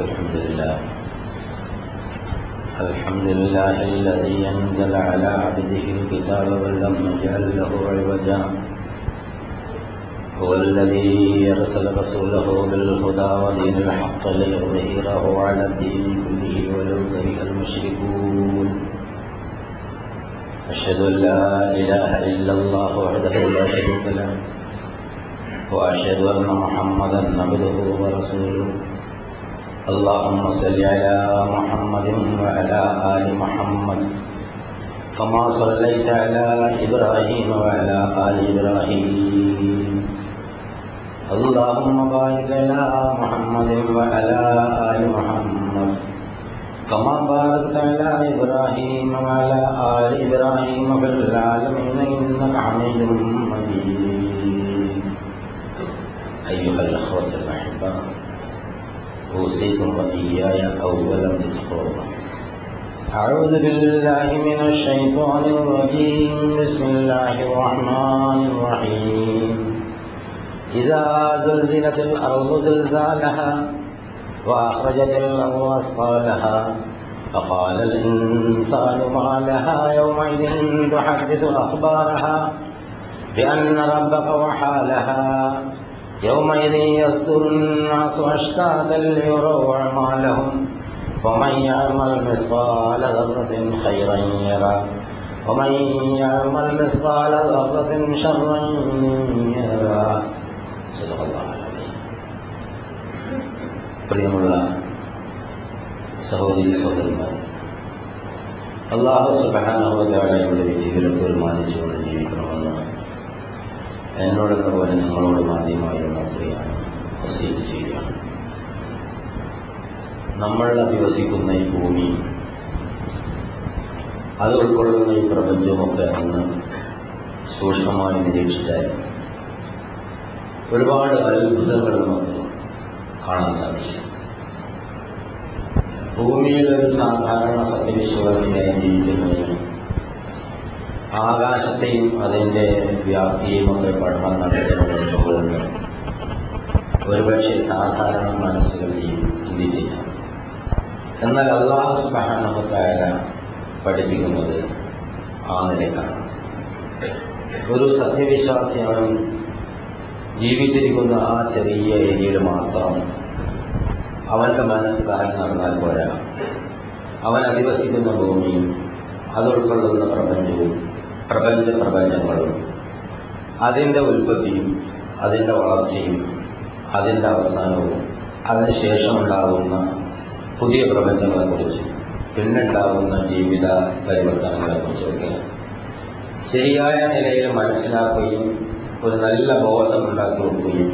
الحمد لله الذي أنزل على عبده الكتاب ولم يجعل له عوجا هو الذي أرسل رسوله بالهدى ودين الحق ليظهره على الدين كله ولو كره المشركون أشهد أن لا إله إلا الله وحده لا شريك له وأشهد أن محمدا عبده ورسوله اللهم صل على محمد وعلى آل محمد كما صليت على إبراهيم وعلى آل إبراهيم اللهم بارك على محمد وعلى آل محمد كما باركت على إبراهيم وعلى آل إبراهيم في العالمين إنك حميد مجيد. أيها الأخوة الأحبة، أوصيكم وإياي أولا بتقوى الله. أعوذ بالله من الشيطان الرجيم. بسم الله الرحمن الرحيم. إذا زلزلت الأرض زلزالها وأخرجت الأرض أثقالها فقال الإنسان ما لها يومئذ تحدث أخبارها بأن ربك وحى لها يومئذ يصدر الناس أشتاتا ليروا أعمالهم ومن يعمل مثقال ذرة خيرا يره ومن يعمل مثقال ذرة شرا يره. صدق الله العظيم. പ്രിയമുള്ള സഹോദരി സഹോദരന്മാർ, അല്ലാഹു സുബ്ഹാനഹു വ തആലയുടെ വിധിവിലക്കുകൾ മാനിച്ചുകൊണ്ട് ജീവിക്കണമെന്ന് എന്നോടെന്ന പോലെ നിങ്ങളോട് ആദ്യമായി ഉണർത്തുകയാണ്, വസീയത്ത് ചെയ്യുകയാണ്. നമ്മൾ അധിവസിക്കുന്ന ഈ ഭൂമി, അത് ഉൾക്കൊള്ളുന്ന ഈ പ്രപഞ്ചമൊക്കെ അന്ന് സൂക്ഷ്മമായി നിരീക്ഷിച്ചാൽ ഒരുപാട് അത്ഭുതങ്ങൾ നമുക്ക് കാണാൻ സാധിക്കും. ഭൂമിയിൽ ഒരു സാധാരണ സത്യവിശ്വാസിയായി ജീവിക്കുന്നതിന് ആകാശത്തെയും അതിൻ്റെ വ്യാപ്തിയും ഒക്കെ പഠനം നടത്തുന്നത് ഒരുപക്ഷെ സാധാരണ മനസ്സുകൾ ചിന്തിച്ചില്ല. എന്നാൽ അല്ലാഹു സുബ്ഹാനഹു വ തആല പഠിപ്പിക്കുന്നത് ആ നിലയ്ക്കാണ്. ഒരു സത്യവിശ്വാസിയാണ് ജീവിച്ചിരിക്കുന്ന ആ ചെറിയ ഏരിയയിൽ മാത്രം അവൻ്റെ മനസ്സ് കറങ്ങി നടന്നാൽ പോരാ. അവൻ അധിവസിക്കുന്ന ഭൂമിയും അത് ഉൾക്കൊള്ളുന്ന പ്രപഞ്ചങ്ങളും അതിൻ്റെ ഉൽപ്പത്തിയും അതിൻ്റെ വളർച്ചയും അതിൻ്റെ അവസാനവും അതിനുശേഷമുണ്ടാകുന്ന പുതിയ പ്രപഞ്ചങ്ങളെക്കുറിച്ച് പിന്നുണ്ടാകുന്ന ജീവിത പരിവർത്തനങ്ങളെക്കുറിച്ചൊക്കെ ശരിയായ നിലയിൽ മനസ്സിലാക്കുകയും ഒരു നല്ല ബോധമുണ്ടാക്കി വെക്കുകയും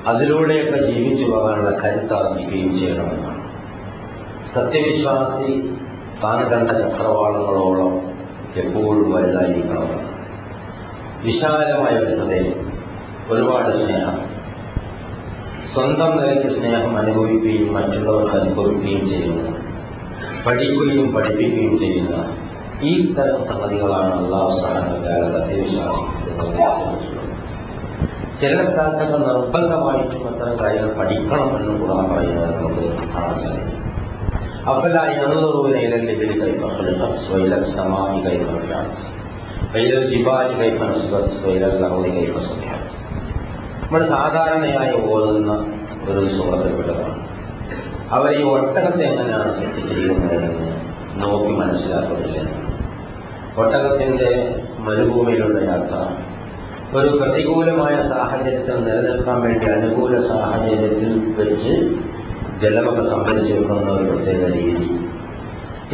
അതിലൂടെയൊക്കെ ജീവിച്ചു പോകാനുള്ള കരുത്താർജിക്കുകയും ചെയ്യണമെന്നാണ്. സത്യവിശ്വാസി താൻ കണ്ട ചക്രവാളങ്ങളോളം എപ്പോഴും വലുതായിരിക്കണമെന്ന്. വിശാലമായ ഒരു ഹൃദയം, ഒരുപാട് സ്നേഹം, സ്വന്തം നിലയ്ക്ക് സ്നേഹം അനുഭവിക്കുകയും മറ്റുള്ളവർക്ക് അനുഭവിക്കുകയും ചെയ്യുന്ന, പഠിക്കുകയും പഠിപ്പിക്കുകയും ചെയ്യുന്ന ഈ തരം സംഗതികളാണ് അല്ലാഹു സുബ്ഹാനഹു വ തആല സത്യവിശ്വാസി. ചില സ്ഥലത്തൊക്കെ നിർബന്ധമായിട്ടും അത്തരം കാര്യങ്ങൾ പഠിക്കണമെന്നും ഖുർആൻ പറയുന്നത് നമുക്ക് കാണാൻ സാധിക്കും. أفلا ينظرون إلى الإبل كيف خلقت وإلى السماء كيف رفعت وإلى الجبال كيف نصبت وإلى الأرض كيف سطحت. നമ്മൾ സാധാരണയായി ഓതുന്ന ഒരു സൂറത്തിൽപ്പെട്ടതാണ്. അവർ ഈ ഒട്ടകത്തെ എങ്ങനെയാണ് സൃഷ്ടിച്ചിരിക്കുന്നതെന്ന് നോക്കി മനസ്സിലാക്കുന്നില്ല. ഒട്ടകത്തിൻ്റെ മരുഭൂമിയിലുള്ള യാത്ര ഒരു പ്രതികൂലമായ സാഹചര്യത്തിൽ നിലനിൽക്കാൻ വേണ്ടി അനുകൂല സാഹചര്യത്തിൽ വെച്ച് ജലമൊക്കെ സംഭരിച്ചു വെക്കുന്ന ഒരു പ്രത്യേക രീതി,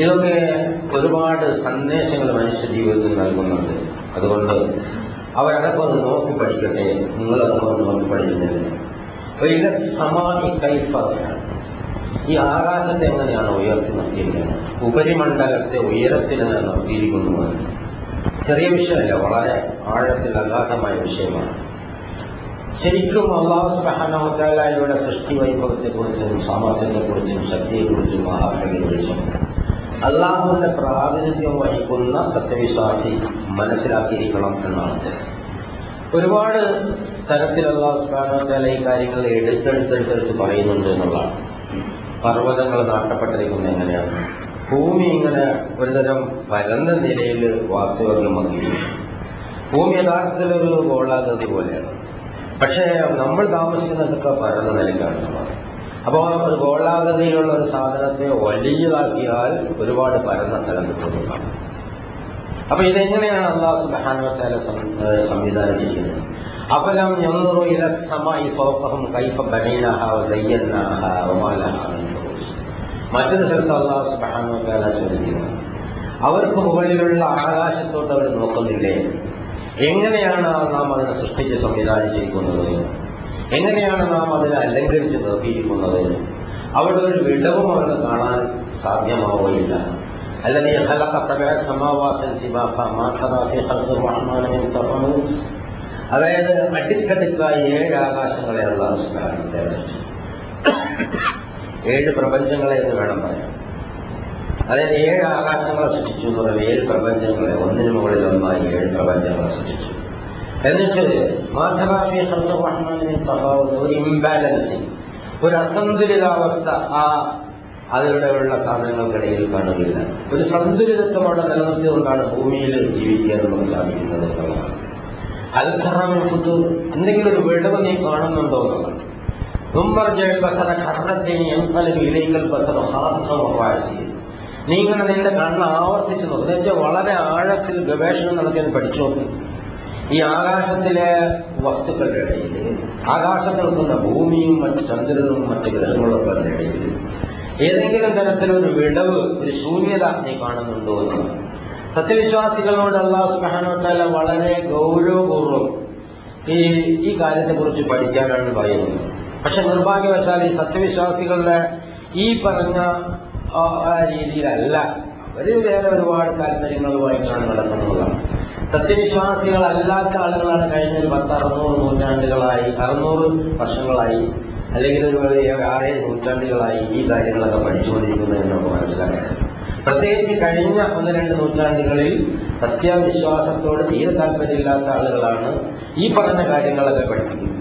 ഇതൊക്കെ ഒരുപാട് സന്ദേശങ്ങൾ മനുഷ്യ ജീവിതത്തിൽ നൽകുന്നുണ്ട്. അതുകൊണ്ട് അവരതൊക്കെ ഒന്ന് നോക്കി പഠിക്കട്ടെ, നിങ്ങളതൊക്കെ ഒന്ന് നോക്കി പഠിക്കുന്നില്ല. ഈ ആകാശത്തെ എങ്ങനെയാണ് ഉയർത്തി നിർത്തിയിരിക്കുന്നത്, ഉപരിമണ്ഡലത്തെ ഉയരത്തിന് നിർത്തിയിരിക്കുന്നു. ചെറിയ വിഷയമല്ല, വളരെ ആഴത്തിൽ അഗാധമായ വിഷയമാണ്. ശരിക്കും അല്ലാഹു സുബ്ഹാനഹു വ തആലയുടെ സൃഷ്ടി വൈഭവത്തെക്കുറിച്ചും സാമർത്ഥ്യത്തെക്കുറിച്ചും ശക്തിയെക്കുറിച്ചും മഹാത്മ്യത്തെക്കുറിച്ചും അല്ലാഹുവിന്റെ പ്രാതിനിധ്യം വഹിക്കുന്ന സത്യവിശ്വാസി മനസ്സിലാക്കിയിരിക്കണം എന്നാണ്. ഒരുപാട് തരത്തിൽ അല്ലാഹു സുബ്ഹാനഹു വ തആല ഈ കാര്യങ്ങൾ എടുത്തെടുത്ത് പറയുന്നുണ്ട് എന്നുള്ളതാണ്. പർവ്വതങ്ങൾ നാട്ടപ്പെട്ടിരിക്കുന്നത് എങ്ങനെയാണ്? ഭൂമി ഇങ്ങനെ ഒരുതരം പരന്ന നിലയിൽ വാസ്തവമാക്കിയിരിക്കുന്നു. ഭൂമി യഥാർത്ഥത്തിലൊരു ഗോളാകൃതി പോലെയാണ്. പക്ഷേ നമ്മൾ താമസിക്കുന്നതൊക്കെ പരന്ന നിലയ്ക്കാണ്. അപ്പോൾ ഒരു ഗോളാകൃതിയിലുള്ള ഒരു സാധനത്തെ വലിയതാക്കിയാൽ ഒരുപാട് പരന്ന സ്ഥലം കിട്ടുന്നതാണ്. അപ്പൊ ഇതെങ്ങനെയാണ് അല്ലാഹു സുബ്ഹാനഹു വ തആല സംവിധാനം ചെയ്യുന്നത്? അഫലം യൻദുറു ഇല സ്സമാഇ ഫൗഖഹും കൈഫ ബനൈനാഹാ വസയ്യനാഹാ വമാ ലഹാ മിൻ ഫുറൂജ്. മറ്റൊരു സ്ഥലത്ത് അല്ലാഹു സുബ്ഹാനഹു വ തആല ചോദിക്കുന്നു, അവർക്ക് മുകളിലുള്ള ആകാശത്തോട്ട് അവർ നോക്കുന്നില്ലേ? എങ്ങനെയാണ് നാം അതിനെ സൃഷ്ടിച്ച് സംവിധാനിച്ചിരിക്കുന്നത്? എങ്ങനെയാണ് നാം അതിനെ അലങ്കരിച്ച് നിർത്തിയിരിക്കുന്നത്? അവിടെ ഒരു വിടവും അവർക്ക് കാണാൻ സാധ്യമാവുകയില്ല. الذي خلق 7 سماوات طباقا ما ترى في خلق الرحمن من تفاوت. അതായത് അടുക്കടുക്കായി 7 ആകാശങ്ങളെ അല്ലാഹു സുബ്ഹാനഹു വ തആല സൃഷ്ടിച്ചു. 7 പ്രപഞ്ചങ്ങളെ എന്ന് വേണം പറയാൻ. അതായത് 7 ആകാശങ്ങളെ സൃഷ്ടിച്ചു എന്ന് പറയുന്നത് 7 പ്രപഞ്ചങ്ങളെ ഒന്നിനു മുകളിൽ ഒന്നായി 7 പ്രപഞ്ചങ്ങളെ സൃഷ്ടിച്ചു. എന്നിട്ട് മാധവാഫി ഖൽഖ് റഹ്മാൻ മിൻ തഫാവുത്, ഒരു ഇംബാലൻസിങ്, ഒരു അസന്തുലിതാവസ്ഥ അതിലൂടെയുള്ള സാധനങ്ങൾക്കിടയിൽ കാണുകയില്ല. ഒരു സന്തുലിതത്വം അവിടെ നിലനിർത്തിയതുകൊണ്ടാണ് ഭൂമിയിൽ ജീവിക്കാൻ നമുക്ക് സാധിക്കുന്നത് എന്നുള്ളതാണ്. അൽഖറമിൻ ഫുതൂർ, എന്തെങ്കിലും ഒരു വിടവ് നീ കാണുന്നുണ്ടോ എന്നുള്ളതാണ്. നീ ഇങ്ങനെ നിന്റെ കണ്ണ് ആവർത്തിച്ചു നോക്കും. എന്നുവെച്ചാൽ വളരെ ആഴത്തിൽ ഗവേഷണം നടത്തിയത് പഠിച്ചു നോക്കി. ഈ ആകാശത്തിലെ വസ്തുക്കളുടെ ഇടയിൽ, ആകാശത്ത് നിൽക്കുന്ന ഭൂമിയും മറ്റ് ചന്ദ്രനും മറ്റ് ഗ്രഹങ്ങളൊക്കെ ഇടയിൽ ഏതെങ്കിലും തരത്തിലൊരു വിടവ്, ഒരു ശൂന്യത നീ കാണുന്നുണ്ടോ എന്നാണ്. സത്യവിശ്വാസികളോട് അല്ലാഹു സുബ്ഹാനഹു വ തആല വളരെ ഗൗരവപൂർവ്വം ഈ കാര്യത്തെക്കുറിച്ച് പഠിക്കാനാണ് പറയുന്നത്. പക്ഷെ നിർഭാഗ്യവശാൽ ഈ സത്യവിശ്വാസികളുടെ ഈ പറഞ്ഞ രീതിയിലല്ല. അവര് വേറെ ഒരുപാട് താല്പര്യങ്ങളുമായിട്ടാണ് നടക്കുന്നതാണ്. സത്യവിശ്വാസികളല്ലാത്ത ആളുകളാണ് കഴിഞ്ഞ 10-600 നൂറ്റാണ്ടുകളായി, 600 വർഷങ്ങളായി, അല്ലെങ്കിൽ ഒരു 6-7 നൂറ്റാണ്ടുകളായി ഈ കാര്യങ്ങളൊക്കെ പഠിച്ചുകൊണ്ടിരിക്കുന്നത് എന്ന് നമുക്ക് മനസ്സിലാക്കാം. പ്രത്യേകിച്ച് കഴിഞ്ഞ 1-2 നൂറ്റാണ്ടുകളിൽ സത്യവിശ്വാസത്തോട് തീരെ താല്പര്യമില്ലാത്ത ആളുകളാണ് ഈ പറഞ്ഞ കാര്യങ്ങളൊക്കെ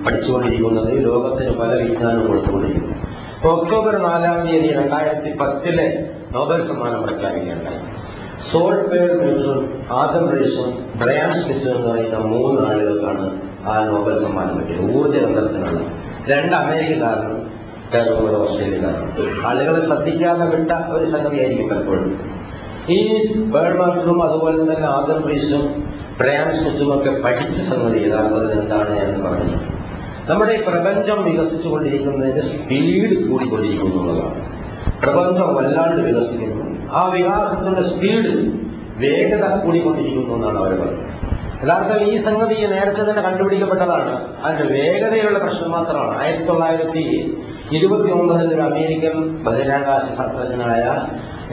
പഠിച്ചുകൊണ്ടിരിക്കുന്നത്. ലോകത്തിന് പല വിജ്ഞാനം കൊടുത്തുകൊണ്ടിരിക്കുന്നു. ഒക്ടോബർ 4-ാം തീയതി 2010 നോബൽ സമ്മാനം പ്രഖ്യാപിക്കുകയുണ്ടായി. സോൾ പേർ മ്യൂച്വൽ, ആദം റീസും ബ്രയാൻ സ്മിത്തും എന്ന് പറയുന്ന 3 ആളുകൾക്കാണ് ആ നോബൽ സമ്മാനം കിട്ടിയത്. ഊർജ്ജ രംഗത്തിനുള്ള 2 അമേരിക്കക്കാരനും ഒരു ഓസ്ട്രേലിയക്കാരനും. ആളുകൾ ശ്രദ്ധിക്കാതെ വിട്ട ഒരു സംഗതിയായിരിക്കും പലപ്പോഴും. ഈ ബേർമാർട്ടും അതുപോലെ തന്നെ ആദം റീസും ബ്രയാൻ സ്മിത്തും ഒക്കെ പഠിച്ച സംഗതി യഥാർത്ഥത്തിൽ എന്താണ് എന്ന് പറഞ്ഞു. നമ്മുടെ ഈ പ്രപഞ്ചം വികസിച്ചുകൊണ്ടിരിക്കുന്നതിന്റെ സ്പീഡ് കൂടിക്കൊണ്ടിരിക്കുന്നു എന്നുള്ളതാണ്. പ്രപഞ്ചം വല്ലാണ്ട് വികസിക്കുന്നു. ആ വികാസത്തിന്റെ സ്പീഡ്, വേഗത കൂടിക്കൊണ്ടിരിക്കുന്നു എന്നാണ് അവർ പറയുന്നത്. യഥാർത്ഥത്തിൽ ഈ സംഗതി നേരത്തെ തന്നെ കണ്ടുപിടിക്കപ്പെട്ടതാണ്. അതിന്റെ വേഗതയുള്ള പ്രശ്നം മാത്രമാണ്. 1929 ഒരു അമേരിക്കൻ ബഹിരാകാശ ശാസ്ത്രജ്ഞനായ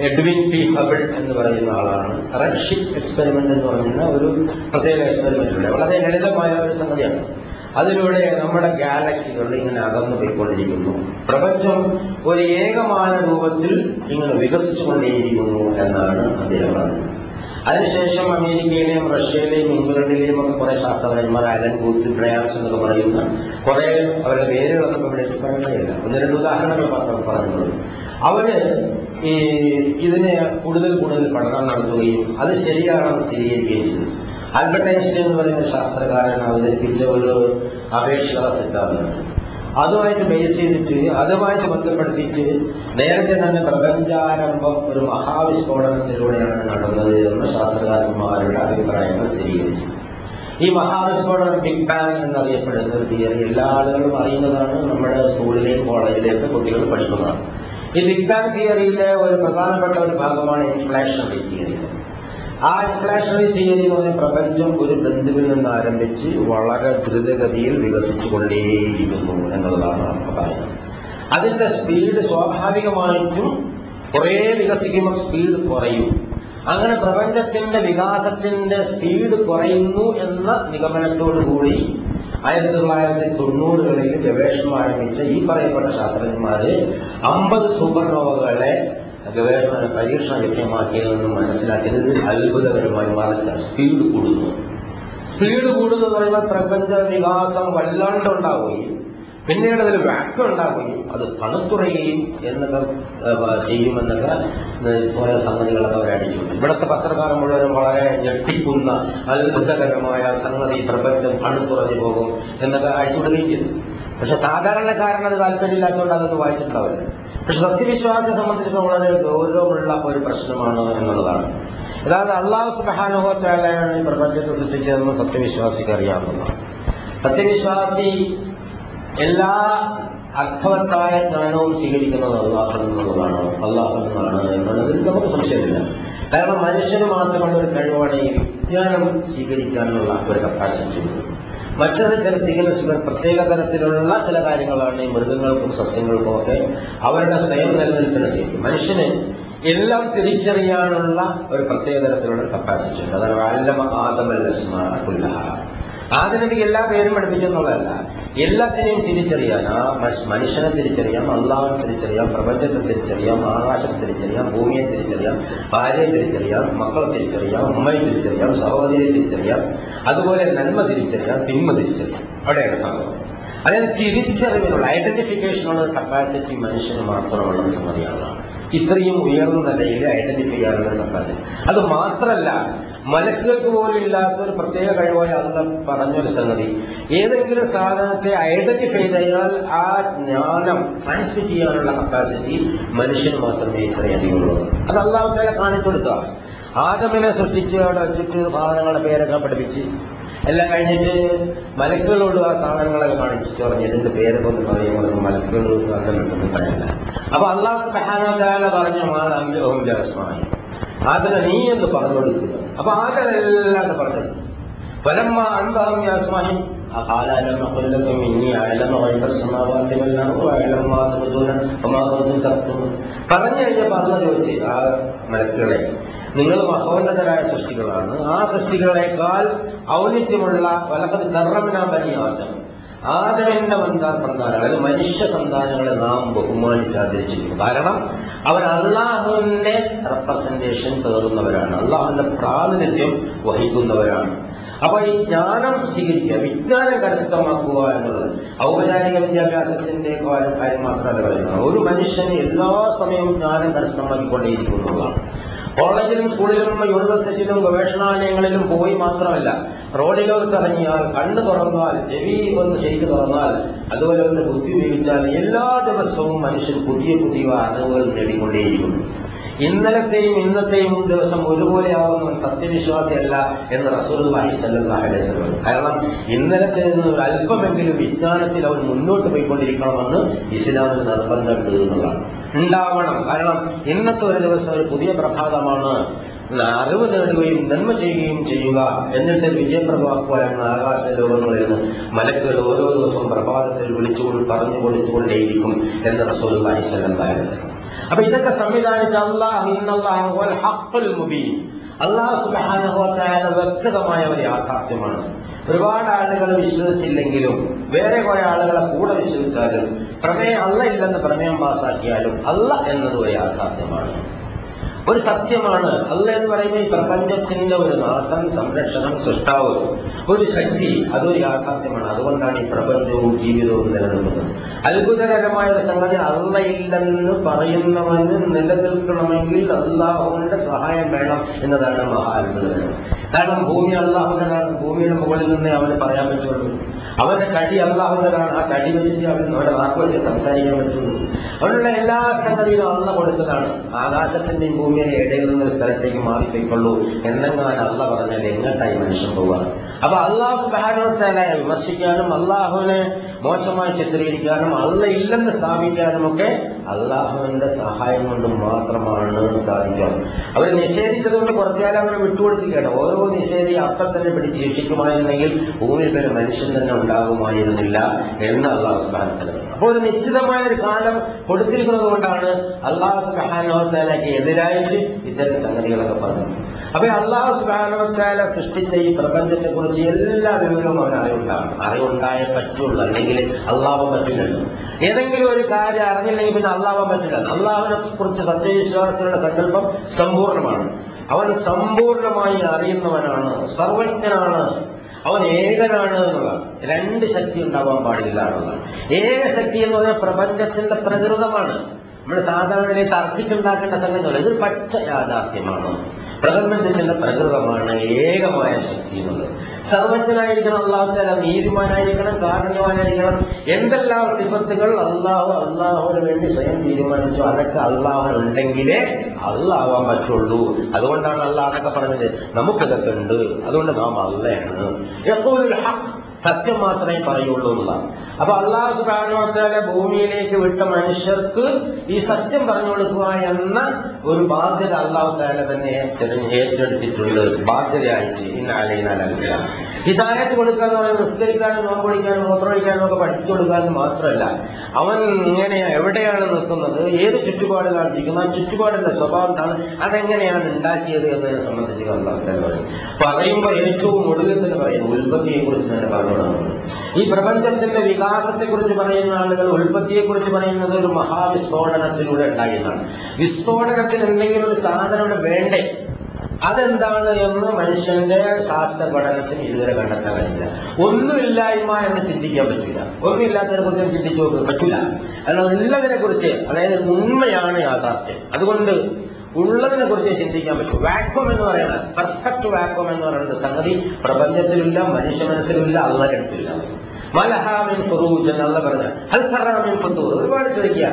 എഡ്വിൻ പി ഹബിൾ എന്ന് പറയുന്ന ആളാണ് റെഡ് ഷിപ്പ് എക്സ്പെരിമെന്റ് എന്ന് പറയുന്ന ഒരു പ്രത്യേക എക്സ്പെരിമെന്റിലൂടെ, വളരെ ലളിതമായ ഒരു സംഗതിയാണ്, അതിലൂടെ നമ്മുടെ ഗാലക്സികൾ ഇങ്ങനെ അകന്നു പോയിക്കൊണ്ടിരിക്കുന്നു. പ്രപഞ്ചം ഒരു ഏകമാന രൂപത്തിൽ ഇങ്ങനെ വികസിച്ചുകൊണ്ടേയിരിക്കുന്നു എന്നാണ് അദ്ദേഹം പറഞ്ഞത്. അതിനുശേഷം അമേരിക്കയിലെയും റഷ്യയിലെയും ഇംഗ്ലണ്ടിലെയും ഒക്കെ കുറെ ശാസ്ത്രജ്ഞന്മാർ, അലൻ ഗൂത്ത്, ബ്രയാൻസ് എന്നൊക്കെ പറയുന്ന കുറെ, അവരുടെ പേരുകളൊക്കെ ഇവിടെ പറയുകയില്ല, 1-2 ഉദാഹരണങ്ങൾ പറഞ്ഞത്. അവര് ഇതിനെ കൂടുതൽ പഠനം നടത്തുകയും അത് ശരിയാണെന്ന് സ്ഥിരീകരിക്കുകയും ചെയ്തു. ആൽബർട്ട് ഐൻസ്റ്റൈൻ എന്ന് പറയുന്ന ശാസ്ത്രകാരൻ അവതരിപ്പിച്ച ഒരു അപേക്ഷിക സിദ്ധാന്തമുണ്ട്. അതുമായിട്ട് ബേസ് ചെയ്തിട്ട്, അതുമായിട്ട് ബന്ധപ്പെടുത്തിയിട്ട് നേരത്തെ തന്നെ പ്രപഞ്ചാരംഭം ഒരു മഹാവിസ്ഫോടനത്തിലൂടെയാണ് നടന്നത് എന്ന ശാസ്ത്രകാരന്മാരുടെ അഭിപ്രായങ്ങൾ സ്ഥിരീകരിച്ചു. ഈ മഹാവിസ്ഫോടനം ബിഗ് ബാങ് എന്നറിയപ്പെടുന്ന ഒരു തിയറി എല്ലാ ആളുകളും അറിയുന്നതാണ്. നമ്മുടെ സ്കൂളിലെയും കോളേജിലെയൊക്കെ കുട്ടികൾ പഠിക്കുന്നതാണ്. ഈ ബിഗ് ബാങ് തിയറിയിലെ ഒരു പ്രധാനപ്പെട്ട ഒരു ഭാഗമാണ് ഇൻഫ്ലേഷണറി തിയറി. ആ ഇൻഫ്ലേഷണറി തിയറി എന്ന് പറഞ്ഞ പ്രപഞ്ചം ഒരു ബിന്ദുവിൽ നിന്ന് ആരംഭിച്ച് വളരെ ദ്രുതഗതിയിൽ വികസിച്ചുകൊണ്ടേയിരിക്കുന്നു എന്നുള്ളതാണ് നമുക്ക് പറയുന്നത്. അതിന്റെ സ്പീഡ് സ്വാഭാവികമായിട്ടും കുറേ വികസിക്കുമ്പോൾ സ്പീഡ് കുറയും. അങ്ങനെ പ്രപഞ്ചത്തിന്റെ വികാസത്തിന്റെ സ്പീഡ് കുറയുന്നു എന്ന നിഗമനത്തോടുകൂടി 1990കളിൽ ഗവേഷണം ആരംഭിച്ച ഈ പറയപ്പെട്ട ശാസ്ത്രജ്ഞന്മാര് 50 സൂപ്പർനോവകളെ ഗവേഷണ പരീക്ഷണ ലക്ഷ്യമാക്കിയതെന്ന് മനസ്സിലാക്കിയത് അത്ഭുതകരമായി മറിച്ച സ്പീഡ് കൂടുന്നു. സ്പീഡ് കൂടുന്നു എന്ന് പറയുമ്പോൾ പ്രപഞ്ച വികാസം വല്ലാണ്ടുണ്ടാവുകയും പിന്നീട് അതിൽ വാക്യം ഉണ്ടാക്കുകയും അത് തണുത്തുറയുകയും എന്നൊക്കെ ചെയ്യുമെന്നൊക്കെ കുറെ സംഗതികളൊക്കെ അവരടിച്ചുകൊണ്ട് ഇവിടുത്തെ പത്രക്കാരൻ മുഴുവനും വളരെ ഞെട്ടിക്കുന്ന അത്ഭുതകരമായ സംഗതി, പ്രപഞ്ചം തണുത്തുറഞ്ഞു പോകും എന്നൊക്കെ അടിച്ചുവിടുകയും ചെയ്തു. പക്ഷെ സാധാരണക്കാരൻ അത് താല്പര്യമില്ലാത്തതുകൊണ്ട് അതൊന്നും വായിച്ചിട്ടുണ്ടാവില്ല. പക്ഷെ സത്യവിശ്വാസിയെ സംബന്ധിച്ചിടത്തോളം വളരെ ഗൗരവമുള്ള ഒരു പ്രശ്നമാണ് എന്നുള്ളതാണ്. അതായത് അല്ലാഹു സുബ്ഹാനഹു വ തആലയാണ് ഈ പ്രപഞ്ചത്തെ സൃഷ്ടിച്ചതെന്ന് സത്യവിശ്വാസിക്ക് അറിയാവുന്നതാണ്. സത്യവിശ്വാസി എല്ലാ അർത്ഥവത്തായ ജ്ഞാനവും സ്വീകരിക്കുന്നത് അള്ളാഹു എന്നുള്ളതാണ്, അള്ളാഹു എന്നാണ് എന്നുള്ളതിൽ നമുക്ക് സംശയമില്ല. കാരണം മനുഷ്യന് മാത്രമുള്ള ഒരു കഴിവാണ് ഈ വിജ്ഞാനം സ്വീകരിക്കാനുള്ള ഒരു കപ്പാസിറ്റി. മറ്റൊരു ചില സ്വീകരണ പ്രത്യേക തരത്തിലുള്ള ചില കാര്യങ്ങളാണ് ഈ മൃഗങ്ങൾക്കും സസ്യങ്ങൾക്കും ഒക്കെ അവരുടെ സ്വയം നിലനിൽപ്പിനെ സ്വീകരിക്കും. മനുഷ്യന് എല്ലാം തിരിച്ചറിയാനുള്ള ഒരു പ്രത്യേക തരത്തിലുള്ള കപ്പാസിറ്റി ഉണ്ട്. അതാണ് അല്ലമ ആദമൽ അസ്മാഅ കുല്ലഹ. ആദനബിക്ക് എല്ലാ പേരും പഠിപ്പിച്ചെന്നുള്ളതല്ല, എല്ലാത്തിനെയും തിരിച്ചറിയാൻ. ആ മനുഷ്യനെ തിരിച്ചറിയാം, അള്ളാഹുവിനെ തിരിച്ചറിയാം, പ്രപഞ്ചത്തെ തിരിച്ചറിയാം, ആകാശത്തെ തിരിച്ചറിയാം, ഭൂമിയെ തിരിച്ചറിയാം, ഭാര്യയെ തിരിച്ചറിയാം, മക്കളെ തിരിച്ചറിയാം, ഉമ്മയെ തിരിച്ചറിയാം, സഹോദരിയെ തിരിച്ചറിയാം, അതുപോലെ നന്മ തിരിച്ചറിയാം, തിന്മ തിരിച്ചറിയാം. അവിടെയാണ് സംഭവം. അതായത് തിരിച്ചറിവിനുള്ള ഐഡന്റിഫിക്കേഷനുള്ള കപ്പാസിറ്റി മനുഷ്യന് മാത്രമുള്ള സംഗതിയാണ്. ഇത്രയും ഉയർന്ന നിലയിൽ ഐഡന്റിഫൈ ചെയ്യാനുള്ള കപ്പാസിറ്റി. അത് മാത്രമല്ല, മലക്കുകൾക്ക് പോലും ഇല്ലാത്ത ഒരു പ്രത്യേക കഴിവായി അന്ന് പറഞ്ഞൊരു സംഗതി, ഏതെങ്കിലും സാധനത്തെ ഐഡന്റിഫൈ ചെയ്താൽ ആ ജ്ഞാനം ട്രാൻസ്മിറ്റ് ചെയ്യാനുള്ള കപ്പാസിറ്റി മനുഷ്യന് മാത്രമേ ഇത്രയധികമുള്ളൂ. അത് അല്ലാഹു തആല കാണിച്ചു കൊടുത്ത ആദമിനെ സൃഷ്ടിച്ച് അവിടെ വെച്ചിട്ട് സാധനങ്ങളുടെ പേരൊക്കെ പഠിപ്പിച്ച് എല്ലാം കഴിഞ്ഞിട്ട് മലക്കുകളോട് ആ സാധനങ്ങളൊക്കെ കാണിച്ചിട്ട് പറഞ്ഞു ഇതിന്റെ പേരൊക്കെ ഒന്ന് പറയുമ്പോൾ മലക്കുകൾ പറഞ്ഞിട്ടൊന്നും പറയല്ല. അപ്പൊ അല്ലാഹു സുബ്ഹാനഹു വ തആല പറഞ്ഞു മാസ്മായി ആദന നീ എന്ന് പറഞ്ഞു കൊടുക്കുക. അപ്പൊ ആദനെല്ലാം പറഞ്ഞു കൊടുത്തു. ഫലമ്മ അൻബഹും യാസ്മാഹി قال ألم أقل لكم إني أعلم غيب السماوات والأرض وأعلم ما تبدون وما كنتم تكتمون. പറഞ്ഞു കഴിഞ്ഞപ്പോൾ അല്ലാഹു ചോദിച്ചു ആ മലക്കുകളെ, നിങ്ങൾ മഹോന്നതരായ സൃഷ്ടികളാണ്, ആ സൃഷ്ടികളെക്കാൾ ഔന്നിത്യമുള്ള വലഖദ് കറംനാ ബനി ആദം, ആദമിന്റെ സന്താനങ്ങൾ, അതായത് മനുഷ്യ സന്താനങ്ങളെ നാം ബഹുമാനിച്ചാദരിച്ചിരിക്കുന്നു. കാരണം അവർ അള്ളാഹുവിന്റെ റെപ്രസെന്റേഷൻ പേറുന്നവരാണ്, അള്ളാഹുവിന്റെ പ്രാതിനിധ്യം വഹിക്കുന്നവരാണ്. അപ്പൊ ഈ ജ്ഞാനം സ്വീകരിക്കുക, വിജ്ഞാനം കരസ്ഥമാക്കുക എന്നുള്ളത് ഔപചാരിക വിദ്യാഭ്യാസത്തിന്റെ കാര്യം മാത്രമല്ല പറയുന്നത്. ഒരു മനുഷ്യന് എല്ലാ സമയവും ജ്ഞാനം കരസ്ഥമാക്കിക്കൊണ്ടേയിരിക്കുന്നതാണ്. കോളേജിലും സ്കൂളിലും യൂണിവേഴ്സിറ്റിയിലും ഗവേഷണാലയങ്ങളിലും പോയി മാത്രമല്ല, റോഡിലോട്ട് ഇറങ്ങിയാൽ, കണ്ണ് തുറന്നാൽ, ചെവി ഒന്ന് ശരിക്ക് തുറന്നാൽ, അതുപോലെ ഒന്ന് ബുദ്ധി ഉപയോഗിച്ചാൽ എല്ലാ ദിവസവും മനുഷ്യൻ പുതിയ പുതിയ അറിവുകൾ നേടിക്കൊണ്ടേയിരിക്കുന്നു. ഇന്നലത്തെയും ഇന്നത്തെയും ദിവസം ഒരുപോലെയാവുന്ന സത്യവിശ്വാസിയല്ല എന്ന് റസൂലുള്ളാഹി സ്വല്ലല്ലാഹു അലൈഹി വസല്ലം. കാരണം ഇന്നലത്തെ നിന്ന് ഒരു അല്പമെങ്കിലും വിജ്ഞാനത്തിൽ അവൻ മുന്നോട്ട് പോയിക്കൊണ്ടിരിക്കണമെന്ന് ഇസ്ലാമിന് നിർബന്ധമുണ്ട് എന്നുള്ളതാണ്. ഉണ്ടാവണം. കാരണം ഇന്നത്തെ ഒരു ദിവസം ഒരു പുതിയ പ്രഭാതമാണ്, അറിവ് നേടുകയും നന്മ ചെയ്യുകയും ചെയ്യുക, എന്നിട്ട് വിജയപ്രദമാക്കുവാനാണ് ആകാശ ലോകങ്ങളിൽ നിന്ന് മലക്കുകൾ ഓരോ ദിവസവും പ്രഭാതത്തിൽ പറഞ്ഞു കൊടുത്തുകൊണ്ടേയിരിക്കും എന്ന് റസൂലുള്ളാഹി സ്വല്ലല്ലാഹു അലൈഹി വസല്ലം. അപ്പൊ ഇതൊക്കെ സംവിധാനിച്ച അല്ലാഹു സുബ്ഹാനഹു വ തആല വ്യക്തമായ ഒരു യാഥാർത്ഥ്യമാണ്. ഒരുപാട് ആളുകൾ വിശ്വസിച്ചില്ലെങ്കിലും, വേറെ കുറെ ആളുകളെ കൂടെ വിശ്വസിച്ചാലും, പ്രമേയം അല്ല ഇല്ലെന്ന് പ്രമേയം പാസാക്കിയാലും അല്ല എന്നത് ഒരു യാഥാർത്ഥ്യമാണ്, ഒരു സത്യമാണ്. അല്ല എന്ന് പറയുമ്പോൾ ഈ പ്രപഞ്ചത്തിന്റെ ഒരു നാഥൻ, സംരക്ഷണം, സൃഷ്ടാവ്, ഒരു ശക്തി, അതൊരു യാഥാർത്ഥ്യമാണ്. അതുകൊണ്ടാണ് ഈ പ്രപഞ്ചവും ജീവിതവും നിലനിൽക്കുന്നത്. അത്ഭുതകരമായ ഒരു സംഗതി, അല്ല ഇല്ലെന്ന് പറയുന്നവന് നിലനിൽക്കണമെങ്കിൽ അല്ലാഹുവിന്റെ സഹായം വേണം എന്നതാണ് മഹാ അത്ഭുതകരം. കാരണം ഭൂമി അല്ലാഹുവിനാണ്, ഭൂമിയുടെ മുകളിൽ നിന്നേ അവന് പറയാൻ പറ്റുള്ളൂ. അവന്റെ കടി അല്ലാഹുവിനാണ്, ആ കടി വെച്ചിട്ട് അവൻ അവരുടെ വാക്ക് വെച്ച് സംസാരിക്കാൻ പറ്റുള്ളൂ. അവനുള്ള എല്ലാ സംഗതികളും അല്ല കൊടുത്തതാണ്. ആകാശത്തിന്റെയും ഭൂമിയുടെ ഇടയിൽ നിന്ന് സ്ഥലത്തേക്ക് മാറിപ്പോയിക്കൊള്ളൂ എന്നെങ്ങാനും അല്ല പറഞ്ഞാൽ എങ്ങോട്ടായി മനുഷ്യൻ പോവുക? അപ്പൊ അല്ലാഹു സുബ്ഹാനഹു വ തആല വിമർശിക്കാനും അല്ലാഹുവിനെ മോശമായി ചിത്രീകരിക്കാനും അല്ല ഇല്ലെന്ന് സ്ഥാപിക്കാനും ഒക്കെ അല്ലാഹുവിന്റെ സഹായം കൊണ്ട് മാത്രമാണ് സാധിക്കുക. അവർ നിഷേധിച്ചതുകൊണ്ട് കുറച്ചുകാലം അവരെ വിട്ടുകൊടുത്തിരിക്കുകയാണ്. ഓരോ നിഷേധി അപ്പം തന്നെ പിടിച്ച് ശിക്ഷിക്കുമായിരുന്നെങ്കിൽ ഭൂമിയിൽ പേര് മനുഷ്യൻ തന്നെ ഉണ്ടാകുമായിരുന്നില്ല എന്ന് അല്ലാഹു സുബ്ഹാനഹു വ തആല. അപ്പോൾ ഒരു നിശ്ചിതമായ ഒരു കാലം കൊടുത്തിരിക്കുന്നത് കൊണ്ടാണ് അല്ലാഹു സുബ്ഹാനഹു വ തആലയ്ക്ക് എതിരായിട്ട് ഇത്തരം സംഗതികളൊക്കെ പറഞ്ഞു. അപ്പൊ അല്ലാഹു സുബ്ഹാനഹു വ തആല സൃഷ്ടിച്ച ഈ പ്രപഞ്ചത്തെ കുറിച്ച് എല്ലാ വിവരവും അവന് അറിവുണ്ടായേ പറ്റുള്ളൂ, അല്ലെങ്കിൽ അള്ളാഹു പറ്റില്ലല്ലോ. ഏതെങ്കിലും ഒരു കാര്യം അറിഞ്ഞില്ലെങ്കിൽ പിന്നെ അള്ളാഹു പറ്റില്ല. അള്ളാഹുവിനെ കുറിച്ച് സത്യവിശ്വാസികളുടെ സങ്കല്പം സമ്പൂർണ്ണമാണ്. അവൻ സമ്പൂർണമായി അറിയുന്നവനാണ്, സർവജ്ഞനാണ്. അവൻ ഏകനാണ് എന്നുള്ളതാണ്. രണ്ട് ശക്തി ഉണ്ടാവാൻ പാടില്ല എന്നുള്ളതാണ്. ഏക ശക്തി എന്ന് പറഞ്ഞാൽ പ്രപഞ്ചത്തിന്റെ പ്രകൃതമാണ്. നമ്മൾ സാധാരണ തർക്കിച്ചുണ്ടാക്കേണ്ട സംഗതികൾ ഇത് പച്ച യാഥാർത്ഥ്യമാണ്. പ്രപഞ്ചത്തിന്റെ പ്രകൃതമാണ് ഏകമായ ശക്തി എന്നുള്ളത്. സർവജ്ഞനായിരിക്കണം അല്ലാഹു തആല, നീതിമാനായിരിക്കണം, കാരുണ്യവാനായിരിക്കണം. എന്തെല്ലാം സിഫത്തുകൾ അള്ളാഹുവിന് വേണ്ടി സ്വയം തീരുമാനിച്ചു അതൊക്കെ അള്ളാഹുനുണ്ടെങ്കിലേ അള്ളാവാൻ പറ്റുള്ളൂ. അതുകൊണ്ടാണ് അള്ളാഹ് അതൊക്കെ പറഞ്ഞത്. നമുക്കിതൊക്കെ ഉണ്ട്, അതുകൊണ്ട് നാം അള്ളയാണ്. യഖൂലുൽ ഹഖ്, സത്യം മാത്രമേ പറയുള്ളൂ എന്നതാണ്. അപ്പൊ അല്ലാഹു സുബ്ഹാനഹു വ തആല ഭൂമിയിലേക്ക് വിട്ട മനുഷ്യർക്ക് ഈ സത്യം പറഞ്ഞു കൊടുക്കുക എന്ന ഒരു ബാധ്യത അല്ലാഹു തആല തന്നെ ഏറ്റെടുത്തിട്ടുണ്ട്. ബാധ്യതയായിട്ട് ഇന്ന അലൈനാ ലൽ ഹിദായത്ത് കൊടുക്കുക എന്ന് പറയുന്നത് നിസ്കരിക്കാനും നോമ്പ് പിടിക്കാനും മൂത്രമൊഴിക്കാനും ഒക്കെ പഠിച്ചു കൊടുക്കാനും മാത്രമല്ല, അവൻ ഇങ്ങനെ എവിടെയാണ് നിൽക്കുന്നത്, ഏത് ചുറ്റുപാടിലാണ് ജീവിക്കുന്നത്, ആ ചുറ്റുപാടിന്റെ സ്വഭാവം എന്താണ്, അതെങ്ങനെയാണ് ഉണ്ടാക്കിയത് എന്നതിനെ സംബന്ധിച്ച് അല്ലാഹു തആല പറയും. പറയുമ്പോൾ ഏറ്റവും ഒടുവിൽ തന്നെ പറയും ഉൽപ്പത്തിയെ കുറിച്ച് തന്നെ പറഞ്ഞു തുടങ്ങുന്നത്. ഈ പ്രപഞ്ചത്തിന്റെ വികാസത്തെ കുറിച്ച് പറയുന്ന ആളുകൾ ഉൽപ്പത്തിയെ കുറിച്ച് പറയുന്നത് ഒരു മഹാവിസ്ഫോടനത്തിലൂടെ ഉണ്ടായിരുന്നതാണ്. വിസ്ഫോടനത്തിന് എന്തെങ്കിലും ഒരു സാധനം ഇവിടെ വേണ്ടേ, അതെന്താണ് എന്ന് മനുഷ്യന്റെ ശാസ്ത്ര പഠനത്തിന് ഇതുവരെ കണ്ടെത്താൻ കഴിയില്ല. ഒന്നുമില്ലായ്മ എന്ന് ചിന്തിക്കാൻ പറ്റില്ല. ഒന്നുമില്ലാത്തതിനെ കുറിച്ച് ചിന്തിച്ചു നോക്കാൻ പറ്റില്ല. കാരണം ഉള്ളതിനെ കുറിച്ച്, അതായത് ഉണ്മയാണ് യാഥാർത്ഥ്യം. അതുകൊണ്ട് ഉള്ളതിനെ കുറിച്ച് ചിന്തിക്കാൻ പറ്റും. വാക്വം എന്ന് പറയുന്നത്, പെർഫെക്റ്റ് വാക്വം എന്ന് പറയുന്നത് സംഗതി പ്രപഞ്ചത്തിലില്ല, മനുഷ്യ മനസ്സിലില്ല, അള്ളാഹുവിന്റെ അടുത്തില്ല. മലഹാമിൻ ഫുറൂജ് എന്നുള്ള പറഞ്ഞ ഹൽഖറാമിൻ ഫുതൂർ. ഒരുപാട് ചോദിക്കുക,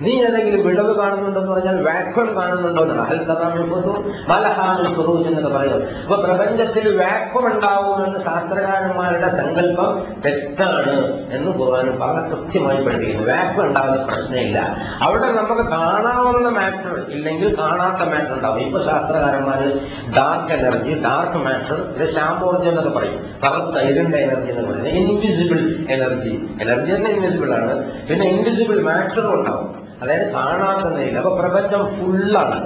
നീ ഏതെങ്കിലും വിടവ് കാണുന്നുണ്ടെന്ന് പറഞ്ഞാൽ വാക്വം കാണുന്നുണ്ടോ എന്നാണ്. ഹൽഖറാമിൻ ഫുതൂർ മലഹാമിൻ ഫുറൂജ് എന്നൊക്കെ പറയുന്നത്. അപ്പൊ പ്രപഞ്ചത്തിൽ വാക്വം ഉണ്ടാവുമെന്ന് ശാസ്ത്രകാരന്മാരുടെ സങ്കല്പം തെറ്റാണ് എന്ന് ഖുർആൻ വളരെ കൃത്യമായി പഠിപ്പിക്കുന്നു. വാക്വം ഉണ്ടാകുന്ന പ്രശ്നമില്ല. അവിടെ നമുക്ക് കാണാവുന്ന മാറ്റർ ഇല്ലെങ്കിൽ കാണാത്ത മാറ്റർ ഉണ്ടാവും. ഇപ്പൊ ശാസ്ത്രകാരന്മാര് ഡാർക്ക് എനർജി, ഡാർക്ക് മാറ്റർ, ഇത് ശാമോർജം എന്നൊക്കെ പറയും. കറുത്ത ഇരുണ്ട എനർജി എന്ന് പറയുന്നത് ഇൻവിസിബിൾ എനർജി. എനർജി തന്നെ ഇൻവിസിബിൾ ആണ്. പിന്നെ ഇൻവിസിബിൾ മാറ്ററും ഉണ്ടാവും, അതായത് കാണാത്ത നിലയിൽ. അപ്പൊ പ്രപഞ്ചം ഫുള്ളാണ്,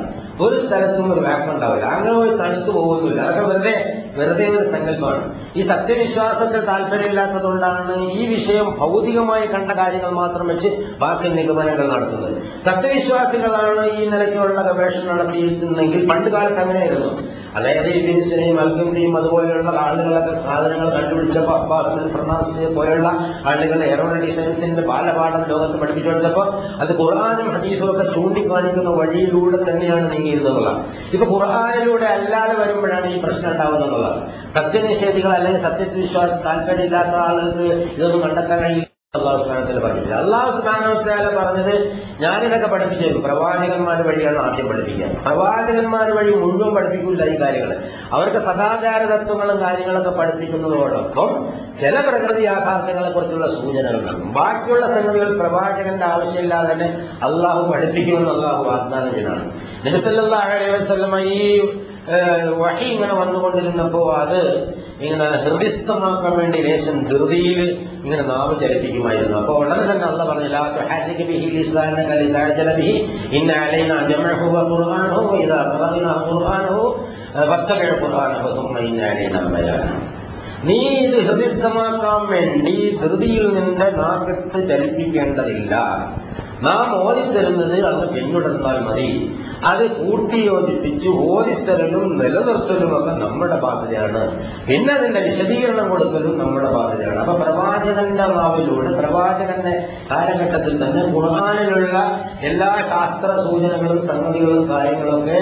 ഒരു സ്ഥലത്തും ഒരു വാക്വം ഉണ്ടാവില്ല. അങ്ങനെ ഒരു തണുത്തു പോകുന്നില്ല. അതൊക്കെ വെറുതെ ഒരു സങ്കല്പമാണ്. ഈ സത്യവിശ്വാസത്തിൽ താല്പര്യമില്ലാത്തതുകൊണ്ടാണ് ഈ വിഷയം ഭൗതികമായി കണ്ട കാര്യങ്ങൾ മാത്രം വെച്ച് ബാക്കി നിഗമനങ്ങൾ നടത്തുന്നത്. സത്യവിശ്വാസികളാണ് ഈ നിലയ്ക്കുള്ള ഗവേഷണം നടത്തിയിരുന്നെങ്കിൽ പണ്ട് കാലത്ത് അങ്ങനെയായിരുന്നു. അതായത് ഇബിൻസിനെയും അൽഗന്തിയും അതുപോലെയുള്ള ആളുകളൊക്കെ സാധനങ്ങൾ കണ്ടുപിടിച്ചപ്പോൾ അബ്ബാസ് ഫർണാസിനെ പോലെയുള്ള ആളുകൾ എയറോണോട്ടിക് സയൻസിന്റെ ബാലപാഠം ലോകത്ത് പഠിപ്പിച്ചുകൊടുത്തപ്പോൾ അത് ഖുർആനും ഹദീസും ഒക്കെ ചൂണ്ടിക്കാണിക്കുന്ന വഴിയിലൂടെ തന്നെയാണ് നീങ്ങിയിരുന്നതാണ്. ഇപ്പൊ ഖുർആനിലൂടെ അല്ലാതെ വരുമ്പോഴാണ് ഈ പ്രശ്നം ഉണ്ടാവുന്നതാണ്. സത്യനിഷേധികൾ അല്ലെങ്കിൽ സത്യത്തിൽ വിശ്വാസം താല്പര്യമില്ലാത്ത ആളുകൾക്ക് ഇതൊന്നും കണ്ടെത്താൻ കഴിയില്ല. അള്ളാഹു സുബ്ഹാനഹു വ തആല പറഞ്ഞില്ല. അള്ളാഹു സുബ്ഹാനഹു വ തആല പറഞ്ഞത് ഞാനിതൊക്കെ പഠിപ്പിച്ചു പ്രവാചകന്മാർ വഴിയാണ് ആദ്യം പഠിപ്പിക്കുക. പ്രവാചകന്മാർ വഴി മുഴുവൻ പഠിപ്പിക്കില്ല ഈ കാര്യങ്ങൾ. അവർക്ക് സദാചാര തത്വങ്ങളും കാര്യങ്ങളൊക്കെ പഠിപ്പിക്കുന്നതോടൊപ്പം ചില പ്രകൃതി യാഥാർത്ഥ്യങ്ങളെ കുറിച്ചുള്ള സൂചനകൾ നൽകും. ബാക്കിയുള്ള സംഗതികൾ പ്രവാചകന്റെ ആവശ്യമില്ലാതെ തന്നെ അള്ളാഹു പഠിപ്പിക്കുമെന്ന് അള്ളാഹു വാഗ്ദാനം ചെയ്താണ്. നബി സല്ലല്ലാഹു അലൈഹി വസല്ലം ഈ വഹി ഇങ്ങനെ വന്നുകൊണ്ടിരുന്നപ്പോ അത് ഇങ്ങനെ ഹൃദയസ്ഥമാക്കാൻ വേണ്ടി ലേശം ധൃതിയിൽ ഇങ്ങനെ നാവ് ചലിപ്പിക്കുമായിരുന്നു. അപ്പൊ ഉടനെ തന്നെ അള്ളാഹു പറഞ്ഞില്ല, നീ ഇത് ഹൃദയസ്ഥമാക്കാൻ വേണ്ടി ധൃതിയിൽ നിന്റെ നാവിട്ട് ചലിപ്പിക്കേണ്ടതില്ല. നാം ഓതിത്തരുന്നത് അത് പിന്തുടർന്നാൽ മതി. അത് കൂട്ടിയോജിപ്പിച്ച് ഓതിത്തരലും നിലനിർത്തലും ഒക്കെ നമ്മുടെ ബാധ്യതയാണ്. പിന്നെ അതിന്റെ വിശദീകരണം കൊടുക്കലും നമ്മുടെ ബാധ്യതയാണ്. അപ്പൊ പ്രവാചകന്റെ നാവിലൂടെ പ്രവാചകന്റെ കാലഘട്ടത്തിൽ തന്നെ ഖുർആനിലുള്ള എല്ലാ ശാസ്ത്ര സൂചനകളും സംഗതികളും കാര്യങ്ങളൊക്കെ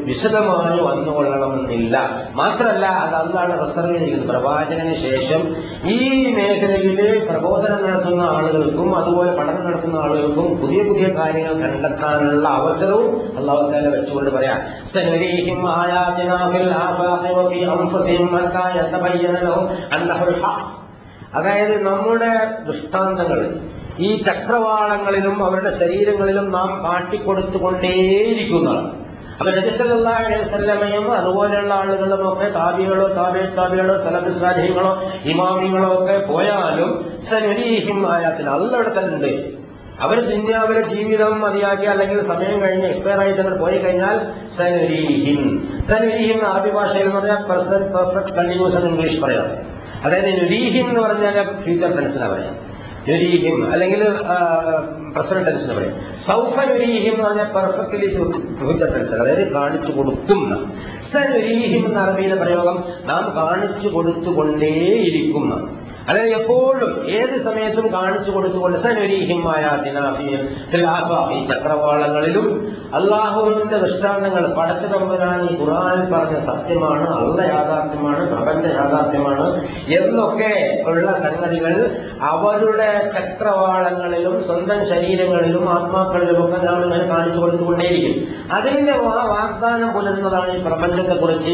വിശദമായി വന്നുകൊള്ളണമെന്നില്ല. മാത്രമല്ല അത് അള്ളാഹു റിസർവ് ചെയ്യുന്നത് പ്രവാചകന് ശേഷം ഈ മേഖലയില് പ്രബോധനം നടത്തുന്ന ആളുകൾക്കും അതുപോലെ പഠനം നടത്തുന്ന ആളുകൾക്കും പുതിയ പുതിയ കാര്യങ്ങൾ കണ്ടെത്താനുള്ള അവസരവും അല്ലാഹു തആല വെച്ചുകൊണ്ട് പറയാം, സനരീഹിം ആയാതിനാ ഫിൽ ആഫാഖി വഫീ അൻഫുസിഹിം ഹത്താ യതബയ്യന ലഹും അന്നഹുൽ ഹഖ്. അതായത് നമ്മുടെ ദൃഷ്ടാന്തങ്ങൾ ഈ ചക്രവാളങ്ങളിലും അവരുടെ ശരീരങ്ങളിലും നാം കാട്ടിക്കൊടുത്തുകൊണ്ടേയിരിക്കുന്നതാണ്. അപ്പൊ നബി സല്ലല്ലാഹു അലൈഹി വസല്ലമയും അതുപോലെയുള്ള ആളുകളും ഒക്കെ താബികളോ താബികളോ സലഫ് സാലിഹീങ്ങളോ ഇമാമിങ്ങളോ ഒക്കെ പോയാലും സനരീഹിം ആയാതിനാ അല്ലാഹുവിടെ തന്നെ ഉണ്ട്. അവർ ദുനിയാവിലെ ജീവിതം മതിയാക്കി അല്ലെങ്കിൽ സമയം കഴിഞ്ഞ് എക്സ്പയർ ആയിട്ട് അവർ പോയി കഴിഞ്ഞാൽ സനുരീഹിം അറബി ഭാഷയിൽ എന്ന് പറഞ്ഞാൽ പ്രസന്റ് പെർഫെക്റ്റ് കണ്ടിന്യൂസ് എന്ന് ഇംഗ്ലീഷ് പറയാം. അതായത് നുരീഹിം എന്ന് പറഞ്ഞാൽ ഫ്യൂച്ചർ ടെൻസിനാ പറയാം. യുരീഹിം അല്ലെങ്കിൽ പ്രസന്റ് ടെൻസിന് പറയും. സൗഫ യുരീഹിം എന്ന് പറഞ്ഞാൽ പെർഫെക്റ്റ്ലി ഫ്യൂച്ചർ ടെൻസ്, അതായത് കാണിച്ചു കൊടുക്കും. സനുരീഹിം എന്ന അറബിയിലെ പ്രയോഗം നാം കാണിച്ചു കൊടുത്തുകൊണ്ടേയിരിക്കും. അതായത് എപ്പോഴും ഏത് സമയത്തും കാണിച്ചു കൊടുത്തുകൊണ്ട് സനുരീഹിം ഈ ചക്രവാളങ്ങളിലും അള്ളാഹുവിന്റെ ദൃഷ്ടാന്തങ്ങൾ പടച്ച തമ്പുരാൻ ഈ ഖുർആനിൽ പറഞ്ഞ സത്യമാണ്, അള്ള യാഥാർത്ഥ്യമാണ്, പ്രപഞ്ച യാഥാർത്ഥ്യമാണ് എന്നൊക്കെ ഉള്ള സംഗതികൾ അവരുടെ ചക്രവാളങ്ങളിലും സ്വന്തം ശരീരങ്ങളിലും ആത്മാക്കളിലുമൊക്കെ നാം ഇങ്ങനെ കാണിച്ചു കൊടുത്തുകൊണ്ടേയിരിക്കും. അതിന്റെ വാഗ്ദാനം പുലരുന്നതാണ് ഈ പ്രപഞ്ചത്തെ കുറിച്ച്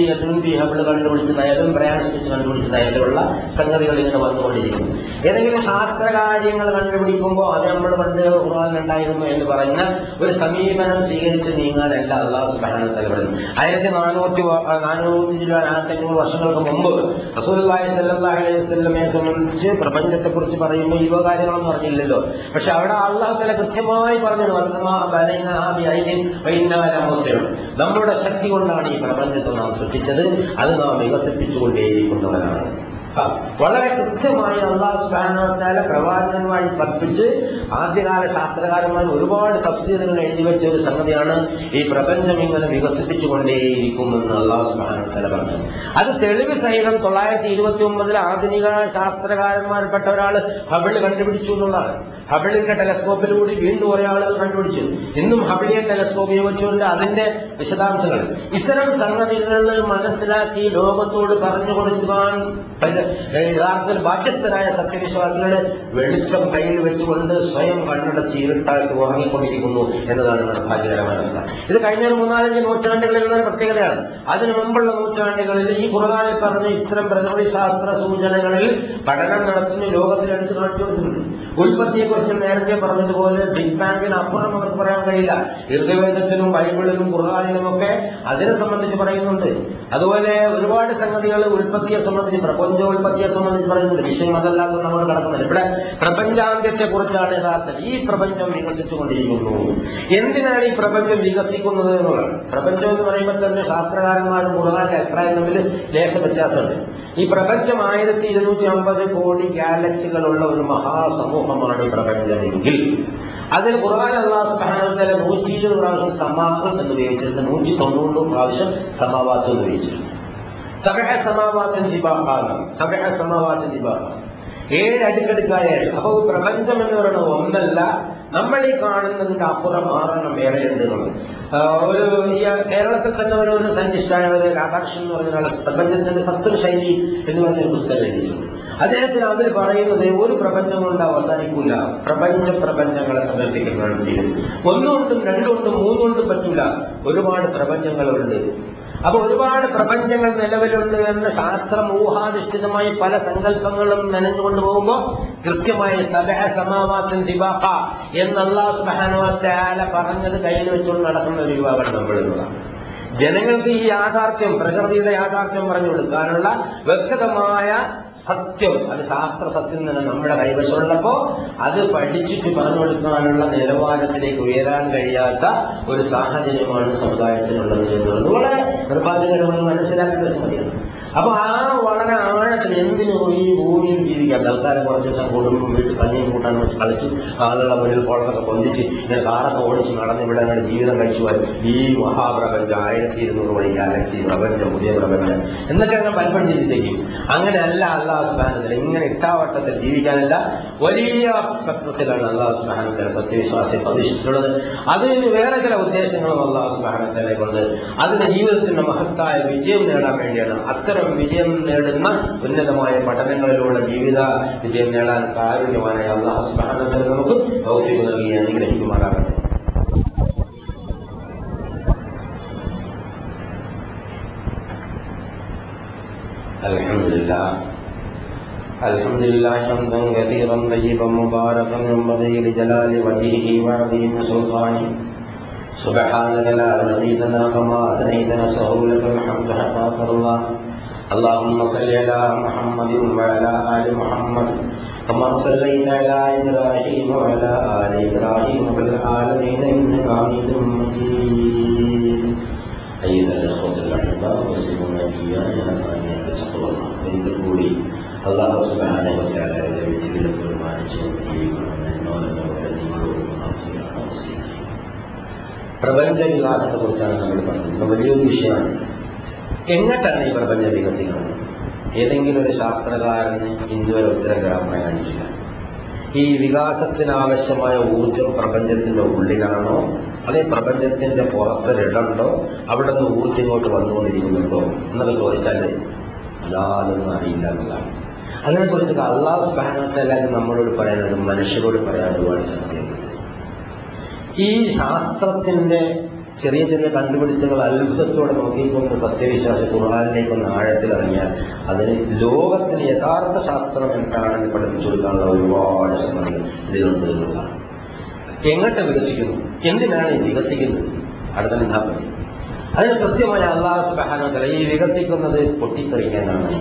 ഹബിൾ കണ്ടുപിടിച്ചതായാലും പ്രയാണിച്ച് കണ്ടുപിടിച്ചതായാലുമുള്ള സംഗതികൾ ഇങ്ങനെ വന്നുകൊണ്ടിരിക്കുന്നു. ഏതെങ്കിലും ശാസ്ത്രകാര്യങ്ങൾ കണ്ടുപിടിക്കുമ്പോൾ അത് നമ്മൾ പണ്ട് ഖുർആനിലുണ്ടായിരുന്നു എന്ന് പറഞ്ഞ ഒരു സമീപനം സ്വീകരിച്ച് നീങ്ങാനല്ല അല്ലാഹു സുബ്ഹാനഹു വ തആല പറയുന്നു. 1400 വർഷങ്ങൾക്ക് മുമ്പ് റസൂലുള്ളാഹി സ്വല്ലല്ലാഹു അലൈഹി വസല്ലമയെ സംബന്ധിച്ച് പ്രപഞ്ചത്തെ കുറിച്ച് പറയുമ്പോൾ ഈ കാര്യങ്ങളൊന്നും പറഞ്ഞില്ലല്ലോ. പക്ഷെ അവിടെ അല്ലാഹു തആല കൃത്യമായി പറഞ്ഞു, നമ്മുടെ ശക്തി കൊണ്ടാണ് ഈ പ്രപഞ്ചത്തെ നാം സൃഷ്ടിച്ചത്, അത് നാം വികസിപ്പിച്ചുകൊണ്ടേയിരിക്കുന്നവരാണ്. വളരെ കൃത്യമായി അല്ലാഹു സുബ്ഹാനഹു വ തആല പ്രവാചകന്മാരിൽ പഠിപ്പിച്ച് ആദ്യകാല ശാസ്ത്രകാരന്മാർ ഒരുപാട് തഫ്സീറുകൾ എഴുതി വെച്ച ഒരു സംഗതിയാണ് ഈ പ്രപഞ്ചം ഇങ്ങനെ വികസിപ്പിച്ചുകൊണ്ടേയിരിക്കുമെന്ന് അല്ലാഹു സുബ്ഹാനഹു വ തആല പറഞ്ഞു. അത് തെളിവ് സഹിതം 929 ആധുനിക ശാസ്ത്രകാരന്മാരിൽപ്പെട്ട ഒരാൾ ഹബിൾ കണ്ടുപിടിച്ചു എന്നുള്ളതാണ്. ഹബിളിന്റെ ടെലസ്കോപ്പിലൂടെ വീണ്ടും കുറെ ആളുകൾ കണ്ടുപിടിച്ചു. ഇന്നും ഹബിളിയൻ ടെലസ്കോപ്പ് ഉപയോഗിച്ചുകൊണ്ട് അതിന്റെ വിശദാംശങ്ങൾ ഇത്തരം സംഗതികൾ മനസ്സിലാക്കി ലോകത്തോട് പറഞ്ഞു കൊടുക്കുവാൻ യഥാർത്ഥത്തിൽ ബാധ്യസ്ഥരായ സത്യവിശ്വാസികളെ വെളിച്ചം കയ്യിൽ വെച്ചുകൊണ്ട് സ്വയം കണ്ണടച്ച് ഇരുട്ടായിട്ട് ഉറങ്ങിക്കൊണ്ടിരിക്കുന്നു എന്നതാണ് നിർഭാഗ്യകരമായ അവസ്ഥ. ഇത് കഴിഞ്ഞ 3-4 നൂറ്റാണ്ടുകളിലുള്ള ഒരു പ്രത്യേകതയാണ്. അതിനു മുമ്പുള്ള നൂറ്റാണ്ടുകളിൽ ഈ ഖുർആനിൽ പറഞ്ഞ ഇത്തരം പ്രകൃതി ശാസ്ത്ര സൂചനകളിൽ പഠനം നടത്തുന്ന ലോകത്തിലെടുത്ത് കാണിച്ചു കൊടുത്തിട്ടുണ്ട്. ഉൽപ്പത്തിയെക്കുറിച്ച് നേരത്തെ പറഞ്ഞതുപോലെ ബിഗ് ബാങ്കിന് അപ്പുറം അവർക്ക് പറയാൻ കഴിയില്ല. ഋഗ്വേദത്തിനും ബൈബിളിലും ഖുർആനിലുമൊക്കെ അതിനെ സംബന്ധിച്ച് പറയുന്നുണ്ട്. അതുപോലെ ഒരുപാട് സംഗതികൾ ഉൽപ്പത്തിയെ സംബന്ധിച്ച് പ്രപഞ്ചോൽപ്പത്തിയെ സംബന്ധിച്ച് പറയുന്നുണ്ട്. വിഷയം അതല്ലാതെ നമ്മൾ കിടക്കുന്നില്ല. ഇവിടെ പ്രപഞ്ചാന്ത്യത്തെ കുറിച്ചാണ് യഥാർത്ഥത്തിൽ. ഈ പ്രപഞ്ചം വികസിച്ചുകൊണ്ടിരിക്കുന്നു. എന്തിനാണ് ഈ പ്രപഞ്ചം വികസിക്കുന്നത് എന്നുള്ളതാണ്. പ്രപഞ്ചം എന്ന് പറയുമ്പോൾ തന്നെ ശാസ്ത്രകാരന്മാരും ഖുർആനിലെ അഭിപ്രായം തമ്മിൽ ലേശ വ്യത്യാസമുണ്ട്. ഈ പ്രപഞ്ചം 1250 കോടി ഗാലക്സികളുള്ള ഒരു മഹാസമൂഹമാണ് ഈ പ്രപഞ്ചമെങ്കിൽ അതിൽ ഖുർആൻ അല്ലാഹു സുബ്ഹാനഹു വ തആല 120 പ്രാവശ്യം സമാഅത്ത് എന്ന് ഉപയോഗിച്ചിട്ടുണ്ട്, 190 പ്രാവശ്യം സമാവാത്ത് എന്ന് ഉപയോഗിച്ചിട്ടുണ്ട്. 7 സമാവാത്തിൻ ദിബാഖാണ്, 7 സമാവാത്തിൻ ദിബാഖ, 7 അടുക്കടുക്കായാണ്. അപ്പോൾ പ്രപഞ്ചം എന്ന് പറയുന്നത് ഒന്നല്ല, നമ്മൾ ഈ കാണുന്നതിന്റെ അപ്പുറം 6 വേറെ ഉണ്ട് എന്നുള്ളത്. കേരളത്തിൽ തന്നെ ഒരു സയന്റിസ്റ്റായ ഒരു രാധാകൃഷ്ണൻ എന്ന് പറഞ്ഞ ഒരാൾ പ്രപഞ്ചത്തിന്റെ സത്വ ശൈലി എന്ന് പറഞ്ഞൊരു പുസ്തകം എഴുതിയിട്ടുണ്ട്. അദ്ദേഹത്തിന് അതിൽ പറയുന്നത് ഒരു പ്രപഞ്ചം കൊണ്ട് അവസാനിക്കൂല, പ്രപഞ്ചങ്ങളെ സങ്കല്പിക്കാൻ വേണ്ടി 1 കൊണ്ടും 2 കൊണ്ടും 3 കൊണ്ടും പറ്റൂല, ഒരുപാട് പ്രപഞ്ചങ്ങളുണ്ട്. അപ്പൊ ഒരുപാട് പ്രപഞ്ചങ്ങൾ നിലവിലുണ്ട് എന്ന ശാസ്ത്രം ഊഹാധിഷ്ഠിതമായി പല സങ്കല്പങ്ങളും നനഞ്ഞുകൊണ്ട് പോകുമ്പോൾ കൃത്യമായി 7 സമാവാത്തിൻ ദിബാഖ എന്ന് അല്ലാഹു സുബ്ഹാനഹു വ തആല പറഞ്ഞത് കയ്യിൽ വെച്ചുകൊണ്ട് നടക്കുന്ന ഒരു വിഭാഗമാണ് നമ്മളിലുള്ളത്. ജനങ്ങൾക്ക് ഈ യാഥാർത്ഥ്യം, പ്രകൃതിയുടെ യാഥാർത്ഥ്യം പറഞ്ഞു കൊടുക്കാനുള്ള വ്യക്തമായ സത്യം, അത് ശാസ്ത്ര സത്യം തന്നെ നമ്മുടെ കൈവശമുള്ളപ്പോ അത് പഠിച്ചിട്ട് പറഞ്ഞു കൊടുക്കാനുള്ള നിലവാരത്തിലേക്ക് ഉയരാൻ കഴിയാത്ത ഒരു സാഹചര്യമാണ് സമുദായത്തിനുള്ളത് എന്നുള്ളത് വളരെ നിർഭാഗ്യകരമായി മനസ്സിലാക്കേണ്ട സംഗതിയാണ്. അപ്പൊ ആ വളരെ ആഴത്തിൽ എന്തിനും ഈ ഭൂമിയിൽ ജീവിക്കാം. തൽക്കാലം കുറച്ച് ദിവസം കൂടുമ്പോൾ വീട്ടിൽ കഞ്ഞിയും കൂട്ടാൻ വെച്ച് കളിച്ച് ആളുകളുടെ മുന്നിൽ കോളൊക്കെ പൊന്തിച്ച് ഇങ്ങനെ കാറൊക്കെ ഓടിച്ച് നടന്ന് ഇവിടെ അങ്ങനെ ജീവിതം കഴിച്ചു പോയി ഈ മഹാപ്രപഞ്ചം 1200 കോടി ഗാലക്സി പ്രപഞ്ചം, പുതിയ പ്രപഞ്ചം എന്നൊക്കെ അങ്ങനെ പലപ്പോഴും ചിന്തിച്ചേക്കും. അങ്ങനെയല്ല അല്ലാഹു സുബ്ഹാനഹു വ തആല ഇങ്ങനെ ഇട്ടാവട്ടത്തിൽ ജീവിക്കാനല്ല, വലിയ സ്പെക്ട്രത്തിലാണ് അല്ലാഹു സുബ്ഹാനഹു വ തആല സത്യവിശ്വാസിയെ പ്രതിഷ്ഠിച്ചിട്ടുള്ളത്. അതിന് വേറെ ചില ഉദ്ദേശങ്ങളും അല്ലാഹു സുബ്ഹാനഹു വ തആലയെ കൊണ്ട് അതിന്റെ ജീവിതത്തിന്റെ മഹത്തായ വിജയം നേടാൻ വേണ്ടിയാണ്. അത്തരം വിജയം നേടുന്ന ഉന്നതമായ പഠനങ്ങളിലൂടെ ജീവിത വിജയം നേടാൻ കാരുണ്യവാനായ അല്ലാഹു സുബ്ഹാനഹു വ തആല നമുക്ക് തൗഫീഖ് നൽകി അനുഗ്രഹിക്കുമാറാകട്ടെ. الحمد لله حمدا كثيرا طيبا مباركا ينبغي لجلال وجهه وعظيم سلطانه. سبحانك لا نحصي ثناء كما اثنيت نفسه لك الحمد حتى ترضى. اللهم صل على محمد وعلى ال محمد كما صليت على ابراهيم وعلى ال ابراهيم في العالمين انك حميد مجيد. أيها الأخوة الأحباء، أوصيكم وإياي بتقوى الله. ഒരിക്കൽ കൂടി അല്ലാഹു സുബ്ഹാനഹു വ തആല ജീവിതത്തിൽ ബഹുമാനിച്ചു പ്രപഞ്ച വികാസത്തെ കുറിച്ചാണ് നമ്മൾ പറഞ്ഞത്. വലിയൊരു വിഷയമാണ്. എങ്ങോട്ടാണ് ഈ പ്രപഞ്ചം വികസിക്കുന്നത്? ഏതെങ്കിലും ഒരു ശാസ്ത്രകാരന് ഇന്നുവരെ ഉത്തരം പറയാൻ കാണിച്ചില്ല. ഈ വികാസത്തിനാവശ്യമായ ഊർജം പ്രപഞ്ചത്തിന്റെ ഉള്ളിലാണോ അതേ പ്രപഞ്ചത്തിന്റെ പുറത്തൊരിടണ്ടോ അവിടെ നിന്ന് ഊർജം ഇങ്ങോട്ട് വന്നുകൊണ്ടിരിക്കുന്നുണ്ടോ എന്നൊക്കെ ചോദിച്ചാൽ യാതൊന്നും അറിയില്ല എന്നുള്ളതാണ്. അതിനെക്കുറിച്ച് അല്ലാഹു സുബ്ഹാനഹു വ തആല നമ്മളോട് പറയാനും മനുഷ്യരോട് പറയാൻ ഒരുപാട് സാധ്യതയുണ്ട്. ഈ ശാസ്ത്രത്തിന്റെ ചെറിയ ചെറിയ കണ്ടുപിടുത്തങ്ങൾ അത്ഭുതത്തോടെ നോക്കിക്കൊണ്ട് സത്യവിശ്വാസ ഖുർആനിലേക്കൊന്ന് ആഴത്തിൽ ഇറങ്ങിയാൽ അതിന് ലോകത്തിന് യഥാർത്ഥ ശാസ്ത്രം എന്താണെന്ന് പഠിപ്പിച്ചു കൊടുക്കാനുള്ള ഒരുപാട് സംഗതികൾ ഇതിലുണ്ട് എന്നുള്ളതാണ്. എങ്ങോട്ട് വികസിക്കുന്നു, എന്തിനാണ് ഈ വികസിക്കുന്നത്, അടുത്ത എന്താ പറ്റി? അതിന് കൃത്യമായ അല്ലാഹു സുബ്ഹാനഹു വ തആല ഈ വികസിക്കുന്നത് പൊട്ടിത്തെറിക്കാനാണ്.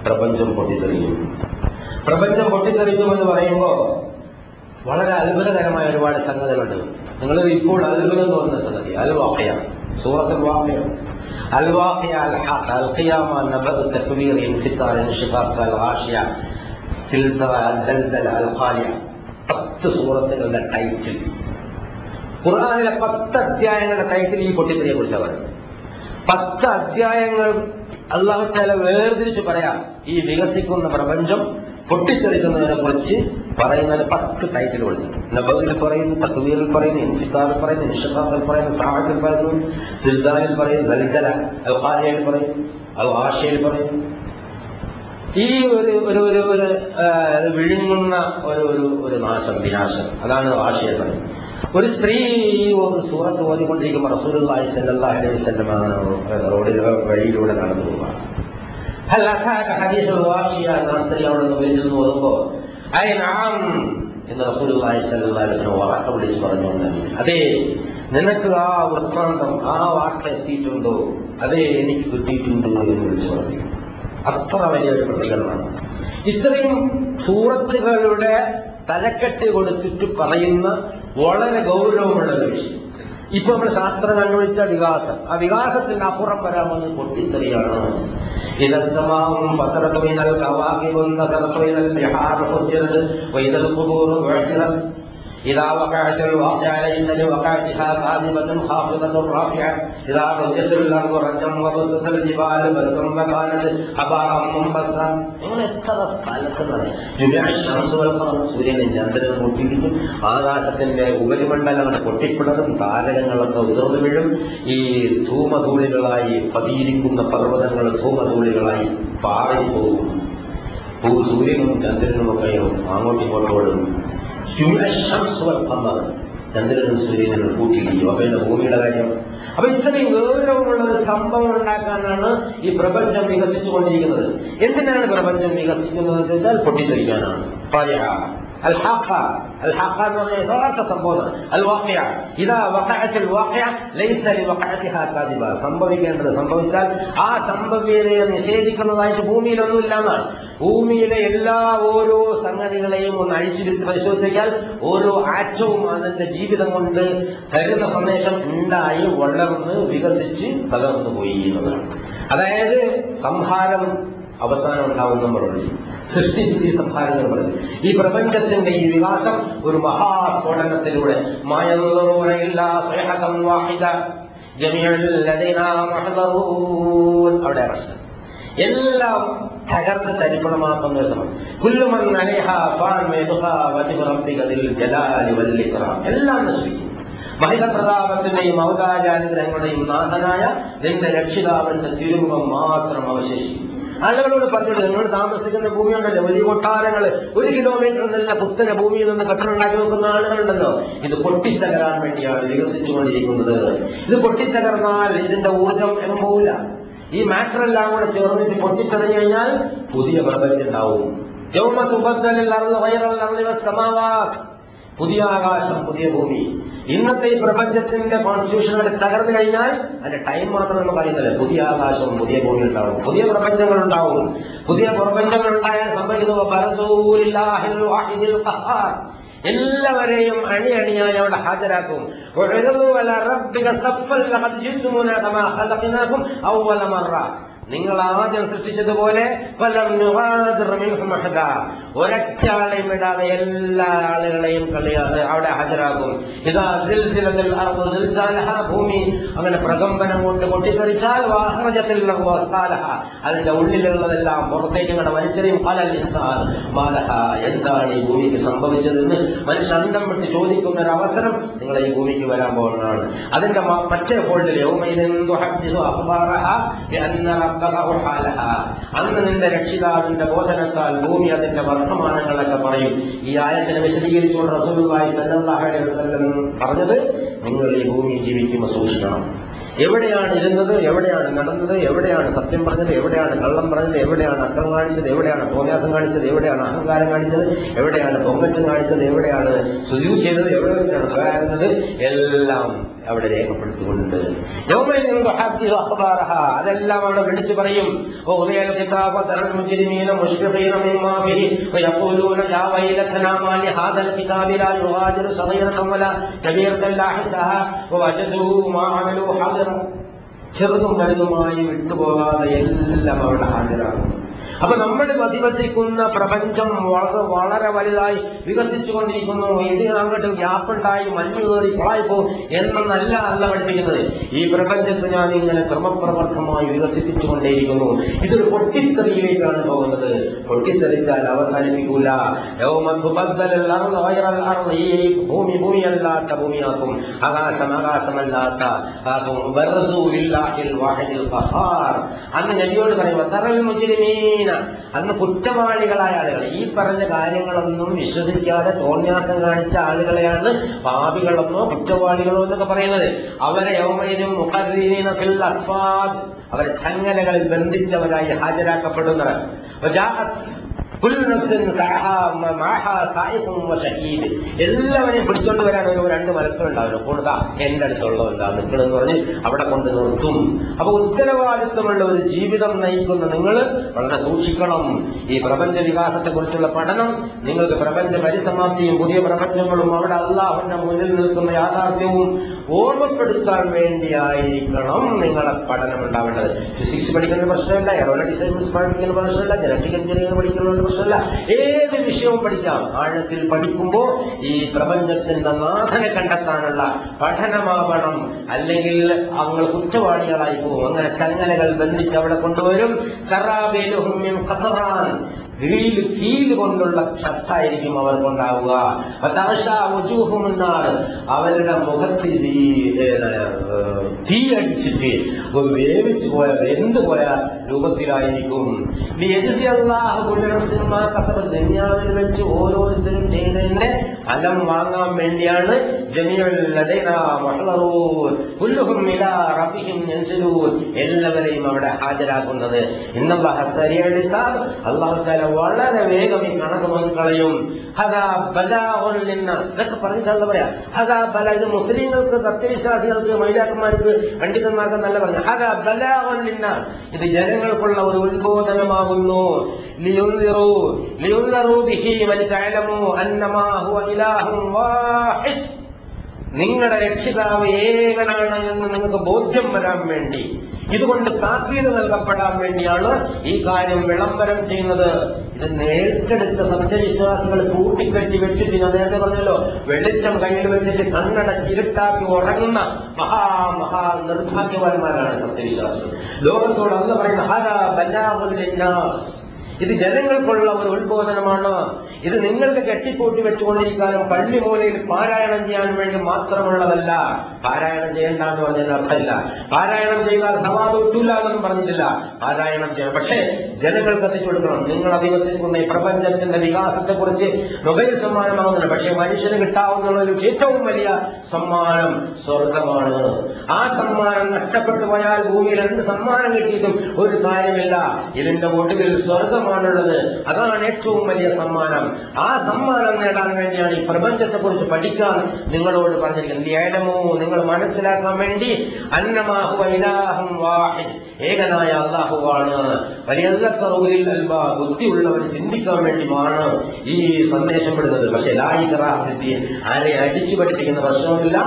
പ്രപഞ്ചം പൊട്ടിത്തെറിക്കും. പ്രപഞ്ചം പൊട്ടിത്തെറിക്കുമെന്ന് പറയുമ്പോൾ വളരെ അത്ഭുതകരമായ ഒരുപാട് സംഗതികളുണ്ട്. നിങ്ങൾ ഇപ്പോൾ അത്ഭുതം തോന്നുന്ന സംഗതി അൽ-വാഖിയ, സൂറത്തുൽ വാഖിയ, അൽ-വാഖിയ, അൽ-ഹഖ്, അൽ-ഖിയാമ, നബഅ്, തക്വീർ, ഇൻഫിതാർ, ഇൻഷിഖാഖ്, അൽ-ഗാശിയ, സിൽസില, അൽ-സൽസല, അൽ-ഖാരിയ. 10 സൂറത്തുകളുടെ ടൈറ്റിൽ, ഖുർആനിലെ 10 അധ്യായങ്ങളുടെ ടൈറ്റിൽ ഈ പൊട്ടിത്തെറിയെ കുറിച്ചാണ് പറയുന്നത്. 10 അധ്യായങ്ങൾ അല്ലാഹു തആല വേർതിരിച്ച് പറയാം. ഈ വികസിക്കുന്ന പ്രപഞ്ചം പൊട്ടിത്തെറിക്കുന്നതിനെ കുറിച്ച് പറയുന്നതിന് 10 ടൈറ്റിൽ കൊടുത്തിട്ടുണ്ട്. നബഅിൽ പറയുന്നു, തക്വീറിൽ പറയുന്നു, ഇൻഫിതാറിൽ പറയുന്നു, ഇൻഷിഖാഖിൽ പറയുന്നു, സഅത്തിൽ പറയുന്നു, സിൽസാലിൽ പറയുന്നു, സൽസല, അൽ-ഖാരിയയിൽ പറയുന്നു, അൽ-ഗാശിയയിൽ പറയുന്നു. ഈ ഒരു വിഴുങ്ങുന്ന ഒരു നാശം, വിനാശം, അതാണ് ഗാശിയ പറയുന്നത്. ഒരു സ്ത്രീ ഒരു സൂറത്ത് ഓതിക്കൊണ്ടിരിക്കുമ്പോൾ റസൂലുള്ളാഹി സ്വല്ലല്ലാഹു അലൈഹി വസല്ലം വഴിയിലൂടെ നടന്നു പോവുക. ഹൽ അതാക ഹദീസുൽ ഗാശിയ എന്ന സ്ത്രീ അവിടെ നിന്ന് വിളിച്ചു ഓതുമ്പോൾ ഐ നഅം എന്ന് റസൂലുള്ളാഹി സ്വല്ലല്ലാഹു അലൈഹി വസല്ലം ഉറക്കെ വിളിച്ചു പറഞ്ഞുകൊണ്ട്, അതേ നിനക്ക് ആ വൃത്താന്തം, ആ വാർത്ത എത്തിയിട്ടുണ്ടോ? അതേ എനിക്ക് കിട്ടിയിട്ടുണ്ട് എന്ന് വിളിച്ചു പറഞ്ഞു. അത്ര വലിയൊരു പ്രതികരണമാണ്. ഇത്രയും സൂറത്തുകളുടെ തലക്കെട്ട് കൊടുത്തിട്ട് പറയുന്ന വളരെ ഗൗരവമുള്ള ഒരു വിഷയം. ഇപ്പൊ നമ്മൾ ശാസ്ത്രം കണ്ടുപിടിച്ച വികാസം, ആ വികാസത്തിന്റെ അപ്പുറം വരാമെന്ന് പൊട്ടിത്തെറിയാണ്. ഇദസ്സമാഉ ഫതറതു മിനൽ കവാകിബു നദറതു ഇലൽ ബിഹാർ ഫുജിറത് വഇദൽ ഖുബൂറു ഉഅ്തിറത് إذا وقعت الواقعة ليس لوقعتها كاذبة خافضة رافعة إذا رجت الأرض رجا وبست الجبال بسا وكانت هباء منبثا. ഇങ്ങനെ എത്ര സ്ഥലത്താണ് ജുമിഅ ശംസു വൽ ഖമർ, സൂര്യനും ചന്ദ്രനും പൊട്ടിപ്പിടിക്കും, ആകാശത്തിന്റെ ഉപരിമണ്ഡലം പൊട്ടിപ്പിടരും, താരകങ്ങളൊക്കെ ഉതിർന്നു വീഴും, ഈ ധൂമധൂളികളായി പതിയിരിക്കുന്ന പർവ്വതങ്ങൾ ധൂമധൂളികളായി പാറിപ്പോകും, സൂര്യനും ചന്ദ്രനും ഒക്കെ അങ്ങോട്ടും ഇങ്ങോട്ടോടും. ചന്ദ്രനും സൂര്യനും കൂട്ടിയിടിക്കും. അപ്പൊ എന്റെ ഭൂമിയുടെ കാര്യം. അപ്പൊ ഇത്രയും ഗൗരവമുള്ള ഒരു സംഭവം ഉണ്ടാക്കാനാണ് ഈ പ്രപഞ്ചം വികസിച്ചുകൊണ്ടിരിക്കുന്നത്. എന്തിനാണ് പ്രപഞ്ചം വികസിക്കുന്നത് എന്ന് വെച്ചാൽ പൊട്ടിത്തെറിക്കാനാണ്. الحق എന്ന് പറഞ്ഞ യഥാർത്ഥ സംഭവം അൽ-വാഖിയ. ഇദാ വഖഅത്തിൽ വാഖിയ ലൈസ ലിവഖഅതിഹാ കാദിബ. സംഭവിക്കേണ്ടത് സംഭവിച്ചാൽ ആ സംഭവ്യതയെ നിഷേധിക്കുന്നതായിട്ട് ഭൂമിയിലൊന്നുമില്ല എന്നാണ്. ഭൂമിയിലെ എല്ലാ ഓരോ സംഗതികളെയും ഒന്ന് അഴിച്ചുരുത്തി പരിശോധിച്ചാൽ ഓരോ ആറ്റവും അതിന്റെ ജീവിതം കൊണ്ട് തരുന്ന സന്ദേശം ഉണ്ടായി വളർന്ന് വികസിച്ച് തകർന്നു പോയി എന്നതാണ്. അതായത് സംഹാരം അവസാനം ഉണ്ടാവും നമ്മളുണ്ട്. സൃഷ്ടിസ്ഥിതി സംഹാരങ്ങൾ പറഞ്ഞു. ഈ പ്രപഞ്ചത്തിന്റെ ഈ വികാസം ഒരു മഹാസ്ഫോടനത്തിലൂടെ അവിടെ പ്രശ്നം എല്ലാം തകർത്ത് തരിപ്പണമാക്കുന്ന ഒരു സമയം. എല്ലാം നശിപ്പിക്കും. മഹിതപ്രതാപത്തിന്റെയും ഔദാര്യാനുഗ്രഹങ്ങളുടെയും നാഥനായ നിന്റെ രക്ഷിതാവിന്റെ തിരുമുഖം മാത്രം അവശേഷിക്കും. ആളുകളോട് പറഞ്ഞോളൂ, നിങ്ങൾ താമസിക്കുന്ന ഭൂമിയുണ്ടല്ലോ, വലിയ കൊട്ടാരങ്ങള് 1 കിലോമീറ്റർ നല്ല പുത്തന ഭൂമിയിൽ നിന്ന് കെട്ടിടമുണ്ടാക്കി വെക്കുന്ന ആളുകളുണ്ടല്ലോ, ഇത് പൊട്ടിത്തകരാൻ വേണ്ടിയാണ് വികസിച്ചുകൊണ്ടിരിക്കുന്നത്. ഇത് പൊട്ടിത്തകർന്നാൽ ഇതിന്റെ ഊർജം പോവില്ല. ഈ മാറ്റർ എല്ലാം കൂടെ ചേർന്നിട്ട് പൊട്ടിത്തെറിഞ്ഞു കഴിഞ്ഞാൽ പുതിയ പ്രപഞ്ചം ഉണ്ടാവും. പുതിയ ആകാശം, പുതിയ ഭൂമി. ഇന്നത്തെ ഈ പ്രപഞ്ചത്തിന്റെ കോൺസ്റ്റിറ്റ്യൂഷൻ തകർന്നു കഴിഞ്ഞാൽ അതിന്റെ ടൈം മാത്രം നമുക്ക് അറിയുന്നില്ല. പുതിയ ആകാശവും പുതിയ ഭൂമി ഉണ്ടാവും, പുതിയ പ്രപഞ്ചങ്ങൾ ഉണ്ടാവും. പുതിയ പ്രപഞ്ചങ്ങൾ ഉണ്ടായാൽ സംഭവിക്കുന്നത് എല്ലാവരെയും അണിയണിയായി അവിടെ ഹാജരാക്കും. നിങ്ങൾ ആദ്യം സൃഷ്ടിച്ചതുപോലെ ഒരൊറ്റ ആളെയും വിടാതെ എല്ലാ ആളുകളെയും അവിടെ ഹാജരാകും. ഇതാ ഭൂമി അങ്ങനെ പ്രകമ്പനം കൊണ്ട് പൊട്ടിത്തെറിച്ചാൽ അതിന്റെ ഉള്ളിലുള്ളതെല്ലാം പുറത്തേക്ക് ഇങ്ങനെ വലിച്ചെറിയും. എന്താണ് ഈ ഭൂമിക്ക് സംഭവിച്ചതെന്ന് മനുഷ്യ അന്തം വിട്ട് ചോദിക്കുന്ന ഒരു അവസരം നിങ്ങളെ ഈ ഭൂമിക്ക് വരാൻ പോകുന്നതാണ്. അതിന്റെ മറ്റേ ഫോൾഡിൽ അന്ന് നിന്റെ രക്ഷിതാവിന്റെ ബോധനത്താൽ ഭൂമി അതിന്റെ വർത്തമാനങ്ങളൊക്കെ പറയും. ഈ ആയത്തിനെ വിശദീകരിച്ചുകൊണ്ട് റസൂലുള്ളാഹി സ്വല്ലല്ലാഹു അലൈഹി വസല്ലം പറഞ്ഞത്, നിങ്ങൾ ഈ ഭൂമി ജീവിക്കുമ്പോൾ സൂക്ഷിക്കണം. എവിടെയാണ് ഇരുന്നത്, എവിടെയാണ് നടന്നത്, എവിടെയാണ് സത്യം പറഞ്ഞത്, എവിടെയാണ് കള്ളം പറഞ്ഞത്, എവിടെയാണ് അക്രം കാണിച്ചത്, എവിടെയാണ് തോന്യാസം കാണിച്ചത്, എവിടെയാണ് അഹങ്കാരം കാണിച്ചത്, എവിടെയാണ് പൊങ്ങച്ചം കാണിച്ചത്, എവിടെയാണ് സുജൂദ് ചെയ്തത്, എവിടെ വെച്ചാണ് ദ്വാരുന്നത്, എല്ലാം അവിടെ രേഖപ്പെടുത്തിക്കൊണ്ട് അതെല്ലാം അവിടെ വിളിച്ചു പറയും. ചെറുതും വലുതുമായി വിട്ടുപോകാതെ എല്ലാം അവിടെ ഹാജരാകും. അപ്പൊ നമ്മൾ അധിവസിക്കുന്ന പ്രപഞ്ചം വളരെ വലുതായി വികസിച്ചുകൊണ്ടിരിക്കുന്നു. ഇത് അങ്ങോട്ട് ഗ്യാപ്പുണ്ടായി മഞ്ഞ് കയറി കൊളായിപ്പോ എന്നല്ല അല്ല പഠിപ്പിക്കുന്നത്. ഈ പ്രപഞ്ചത്തെ ഞാൻ ഇങ്ങനെ ക്രമപ്രവർത്തമായി വികസിപ്പിച്ചുകൊണ്ടേയിരിക്കുന്നു. ഇതൊരു പൊട്ടിത്തെറിയിലേക്കാണ് പോകുന്നത്. പൊട്ടിത്തെറിച്ചാൽ അവസാനിപ്പിക്കൂല. ഈ ഭൂമിയല്ലാത്ത ഭൂമിയാക്കും, ആകാശമല്ലാത്ത അന്ന് നബിയോട് പറയുമ്പോ തറൽ മുജ്രിമീന, അന്ന് കുറ്റവാളികളായ ആളുകൾ, ഈ പറഞ്ഞ കാര്യങ്ങളൊന്നും വിശ്വസിക്കാതെ തോന്യാസം കാണിച്ച ആളുകളെയാണ് പാപികളെന്നോ കുറ്റവാളികളോ എന്നൊക്കെ പറയുന്നത്. അവരെ യൗമയിലും മുഖർരീന ഫിൽ അസ്വാദ്, അവരെ ചങ്ങലകളിൽ ബന്ധിച്ചവരായി ഹാജരാക്കപ്പെടുന്നവർ. എല്ലാവരെയും പിടിച്ചോണ്ട് വരാൻ ഒരു 2 മലക്കുകളുണ്ടാവില്ല. കൂടുതൽ എന്റെ അടുത്തുള്ള എന്താ നിൽക്കണമെന്ന് പറഞ്ഞ് അവിടെ കൊണ്ട് നിർത്തും. അപ്പൊ ഉത്തരവാദിത്വമുള്ള ഒരു ജീവിതം നയിക്കുന്ന നിങ്ങൾ വളരെ സൂക്ഷിക്കണം. ഈ പ്രപഞ്ച വികാസത്തെ കുറിച്ചുള്ള പഠനം നിങ്ങൾക്ക് പ്രപഞ്ച പരിസമാപ്തിയും പുതിയ പ്രപഞ്ചങ്ങളും അവിടെ അല്ലാഹുവിന്റെ മുന്നിൽ നിൽക്കുന്ന യാഥാർത്ഥ്യവും ഓർമ്മപ്പെടുത്താൻ വേണ്ടിയായിരിക്കണം നിങ്ങളെ പഠനം ഉണ്ടാവേണ്ടത്. ഫിസിക്സ് പഠിക്കുന്ന പ്രശ്നമല്ല, എയറോനോട്ടിക്സ് പഠിക്കുന്ന പ്രശ്നമല്ല, ജനറ്റിക് എഞ്ചിനീയറിംഗ് പഠിക്കുന്ന പ്രശ്നമല്ല, ഏത് വിഷയവും പഠിക്കാം. ആഴത്തിൽ പഠിക്കുമ്പോൾ ഈ പ്രപഞ്ചത്തിന്റെ നാഥനെ കണ്ടെത്താനുള്ള പഠനമാവണം. അല്ലെങ്കിൽ നിങ്ങൾ കുറ്റവാളികളായി പോകും. അങ്ങനെ ചങ്ങലകൾ ബന്ധിച്ച് അവിടെ കൊണ്ടുവരും. സറാബിലുഹും മിൻ ഖതറാൻ, കീല് കൊണ്ടുള്ള ഷർട്ടായിരിക്കും അവർക്കുണ്ടാവുക. അവരുടെ മുഖത്തിൽ തീ അടിച്ചിട്ട് വേവിച്ചു പോയ വെന്ത് പോയ രൂപത്തിലായിരിക്കും. ദുനിയാവിൽ വെച്ച് ഓരോരുത്തരും ചെയ്തതിന്റെ ഫലം വാങ്ങാൻ വേണ്ടിയാണ് എല്ലാവരെയും അവിടെ ഹാജരാക്കുന്നത്. അല്ലാഹു തആല വളരെ വേഗം ഈ കണക്ക് നോക്കിക്കളയും. ഇതൊക്കെ പറഞ്ഞിട്ട് പറയാ, ഇത് മുസ്ലിങ്ങൾക്ക്, സത്യവിശ്വാസികൾക്ക്, മൈലാക്കന്മാർക്ക്, പണ്ഡിതന്മാർക്ക് നല്ല പറഞ്ഞു. ഇത് ജനങ്ങൾക്കുള്ള ഒരു ഉത്ബോധനമാകുന്നു. നിങ്ങളുടെ രക്ഷിതാവ് ഏകനാണ് എന്ന് നിങ്ങൾക്ക് ബോധ്യം വരാൻ വേണ്ടി, ഇതുകൊണ്ട് താക്കീത് നൽകപ്പെടാൻ വേണ്ടിയാണ് ഈ കാര്യം വിളംബരം ചെയ്യുന്നത്. ഇത് നേരിട്ടെടുത്ത സത്യവിശ്വാസികൾ കൂട്ടിക്കെട്ടി വെച്ചിട്ട്, ഞാൻ നേരത്തെ പറഞ്ഞല്ലോ, വെളിച്ചം കയ്യിൽ വെച്ചിട്ട് കണ്ണടച്ചിരുട്ടാക്കി ഉറങ്ങുന്ന മഹാ നിർഭാഗ്യവാന്മാരാണ് സത്യവിശ്വാസികൾ. ലോകത്തോട് അന്ന് പറയുന്ന ഹദാ ബലാഗുൽ ലിന്നാസ്, ഇത് ജനങ്ങൾക്കുള്ള ഒരു ഉത്ബോധനമാണ്. ഇത് നിങ്ങൾക്ക് കെട്ടിപ്പൂട്ടി വെച്ചുകൊണ്ടിരിക്കാനും പള്ളിമൂലയിൽ പാരായണം ചെയ്യാൻ വേണ്ടി മാത്രമുള്ളതല്ല. പാരായണം ചെയ്യണ്ടെന്ന് പറഞ്ഞതിന് അർത്ഥമില്ല. പാരായണം ചെയ്താൽ സവാബ് കിട്ടില്ല എന്നൊന്നും പറഞ്ഞിട്ടില്ല. പാരായണം ചെയ്യണം, പക്ഷേ ജനങ്ങൾക്ക് എത്തിച്ചു കൊടുക്കണം. നിങ്ങൾ അധിവസിക്കുന്ന ഈ പ്രപഞ്ചത്തിന്റെ വികാസത്തെ കുറിച്ച് നൊബേൽ സമ്മാനമാകുന്നില്ല, പക്ഷെ മനുഷ്യന് കിട്ടാവുന്ന ഒരു ഏറ്റവും വലിയ സമ്മാനം സ്വർഗമാണ്. ആ സമ്മാനം നഷ്ടപ്പെട്ടു പോയാൽ ഭൂമിയിൽ എന്ത് സമ്മാനം കിട്ടിയിട്ടും ഒരു കാര്യമില്ല. ഇതിന്റെ ഒടുവിൽ സ്വർഗമാണ് സമ്മാനമാണുള്ളത്. അതാണ് ഏറ്റവും വലിയ സമ്മാനം. ആ സമ്മാനം നേടാൻ വേണ്ടിയാണ് ഈ പ്രപഞ്ചത്തെ കുറിച്ച് പഠിക്കാൻ നിങ്ങളോട് പറഞ്ഞിരിക്കുന്നത്. ഏലമോ നിങ്ങൾ മനസ്സിലാക്കാൻ വേണ്ടി അന്നമാഹു ഇലാഹും വാഹിദ്, ഏകനായ അല്ലാഹുവാണ്. വലിയദക്കറുൽ അൽബാബ്, ബുദ്ധിയുള്ളവർ ചിന്തിക്കാൻ വേണ്ടിയാണ് ഈ സന്ദേശം വിടുന്നത്. പക്ഷെ ലാ ഇക്റാഹ ഫിദ്ദീൻ, ആരെ അടിച്ചു പഠിപ്പിക്കുന്ന പ്രശ്നമില്ല,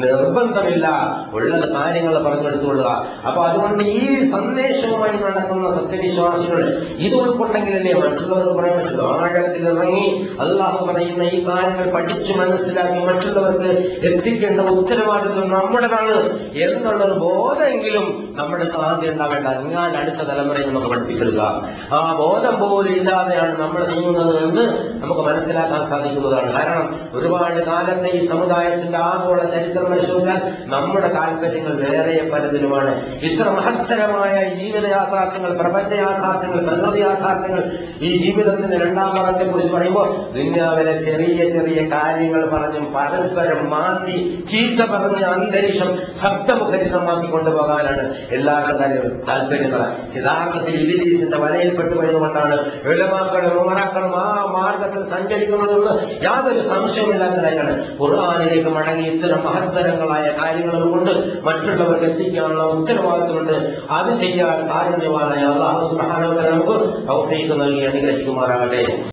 നിർബന്ധമില്ല, ഉള്ളത് കാര്യങ്ങൾ പറഞ്ഞെടുത്തുകൊള്ളുക. അപ്പൊ അതുകൊണ്ട് ഈ സന്ദേശവുമായി നടക്കുന്ന സത്യവിശ്വാസികൾ ഇത് ഉൾക്കൊണ്ടെങ്കിലല്ലേ മറ്റുള്ളവർക്ക് പറയാൻ പറ്റുള്ളൂ. ആഴത്തിൽ ഇറങ്ങി അല്ലാഹു പറയുന്ന ഈ കാര്യങ്ങൾ പഠിച്ചു മനസ്സിലാക്കി മറ്റുള്ളവർക്ക് എത്തിക്കേണ്ട ഉത്തരവാദിത്വം നമ്മുടേതാണ് എന്നുള്ളൊരു ബോധമെങ്കിലും നമ്മുടെ ആദ്യം ഉണ്ടാവേണ്ട. ഞാൻ അടുത്ത തലമുറയെ നമുക്ക് പഠിപ്പിക്കുക. ആ ബോധം പോലും ഇല്ലാതെയാണ് നമ്മൾ നീങ്ങുന്നത് എന്ന് നമുക്ക് മനസ്സിലാക്കാൻ സാധിക്കുന്നതാണ്. കാരണം ഒരുപാട് കാലത്തെ ഈ സമുദായത്തിന്റെ ആഗോള ചരിത്രം പരിശോധിച്ചാൽ നമ്മുടെ താല്പര്യങ്ങൾ വേറെ പലതിലുമാണ്. ഇത്ര മഹത്തരമായ ജീവിത യാഥാർത്ഥ്യങ്ങൾ, പ്രപഞ്ച യാഥാർത്ഥ്യങ്ങൾ, പ്രകൃതി യാഥാർത്ഥ്യങ്ങൾ, ഈ ജീവിതത്തിന്റെ രണ്ടാം ഭാഗത്തെ കുറിച്ച് പറയുമ്പോൾ ദുനിയാവിലെ ചെറിയ ചെറിയ കാര്യങ്ങൾ പറഞ്ഞും പരസ്പരം മാറ്റി ചീത്ത പറഞ്ഞ അന്തരീക്ഷം ശബ്ദമുഖരിതമാക്കി കൊണ്ടുപോകാനാണ് എല്ലാവരുടെ താല്പര്യം. യഥാർത്ഥത്തിൽ ഇബ്ലീസിന്റെ വലയിൽപ്പെട്ടു പോയതുകൊണ്ടാണ് ഉലമാക്കളും ഉമറാക്കളും ആ മാർഗത്തിൽ സഞ്ചരിക്കുന്നതെന്ന് യാതൊരു സംശയമില്ലാത്ത കാര്യമാണ്. ഖുർആനിലേക്ക് മടങ്ങി ഇത്തരം മഹത്തരങ്ങളായ കാര്യങ്ങൾ കൊണ്ട് മറ്റുള്ളവർക്ക് എത്തിക്കാനുള്ള ഉത്തരവാദിത്തമുണ്ട്. അത് ചെയ്യാൻ കാരുണ്യവാനായ അല്ലാഹു സുബ്ഹാനഹു വ തആല നമുക്ക് തൗഫീഖ് നൽകി അനുഗ്രഹിക്കുമാറാകട്ടെ.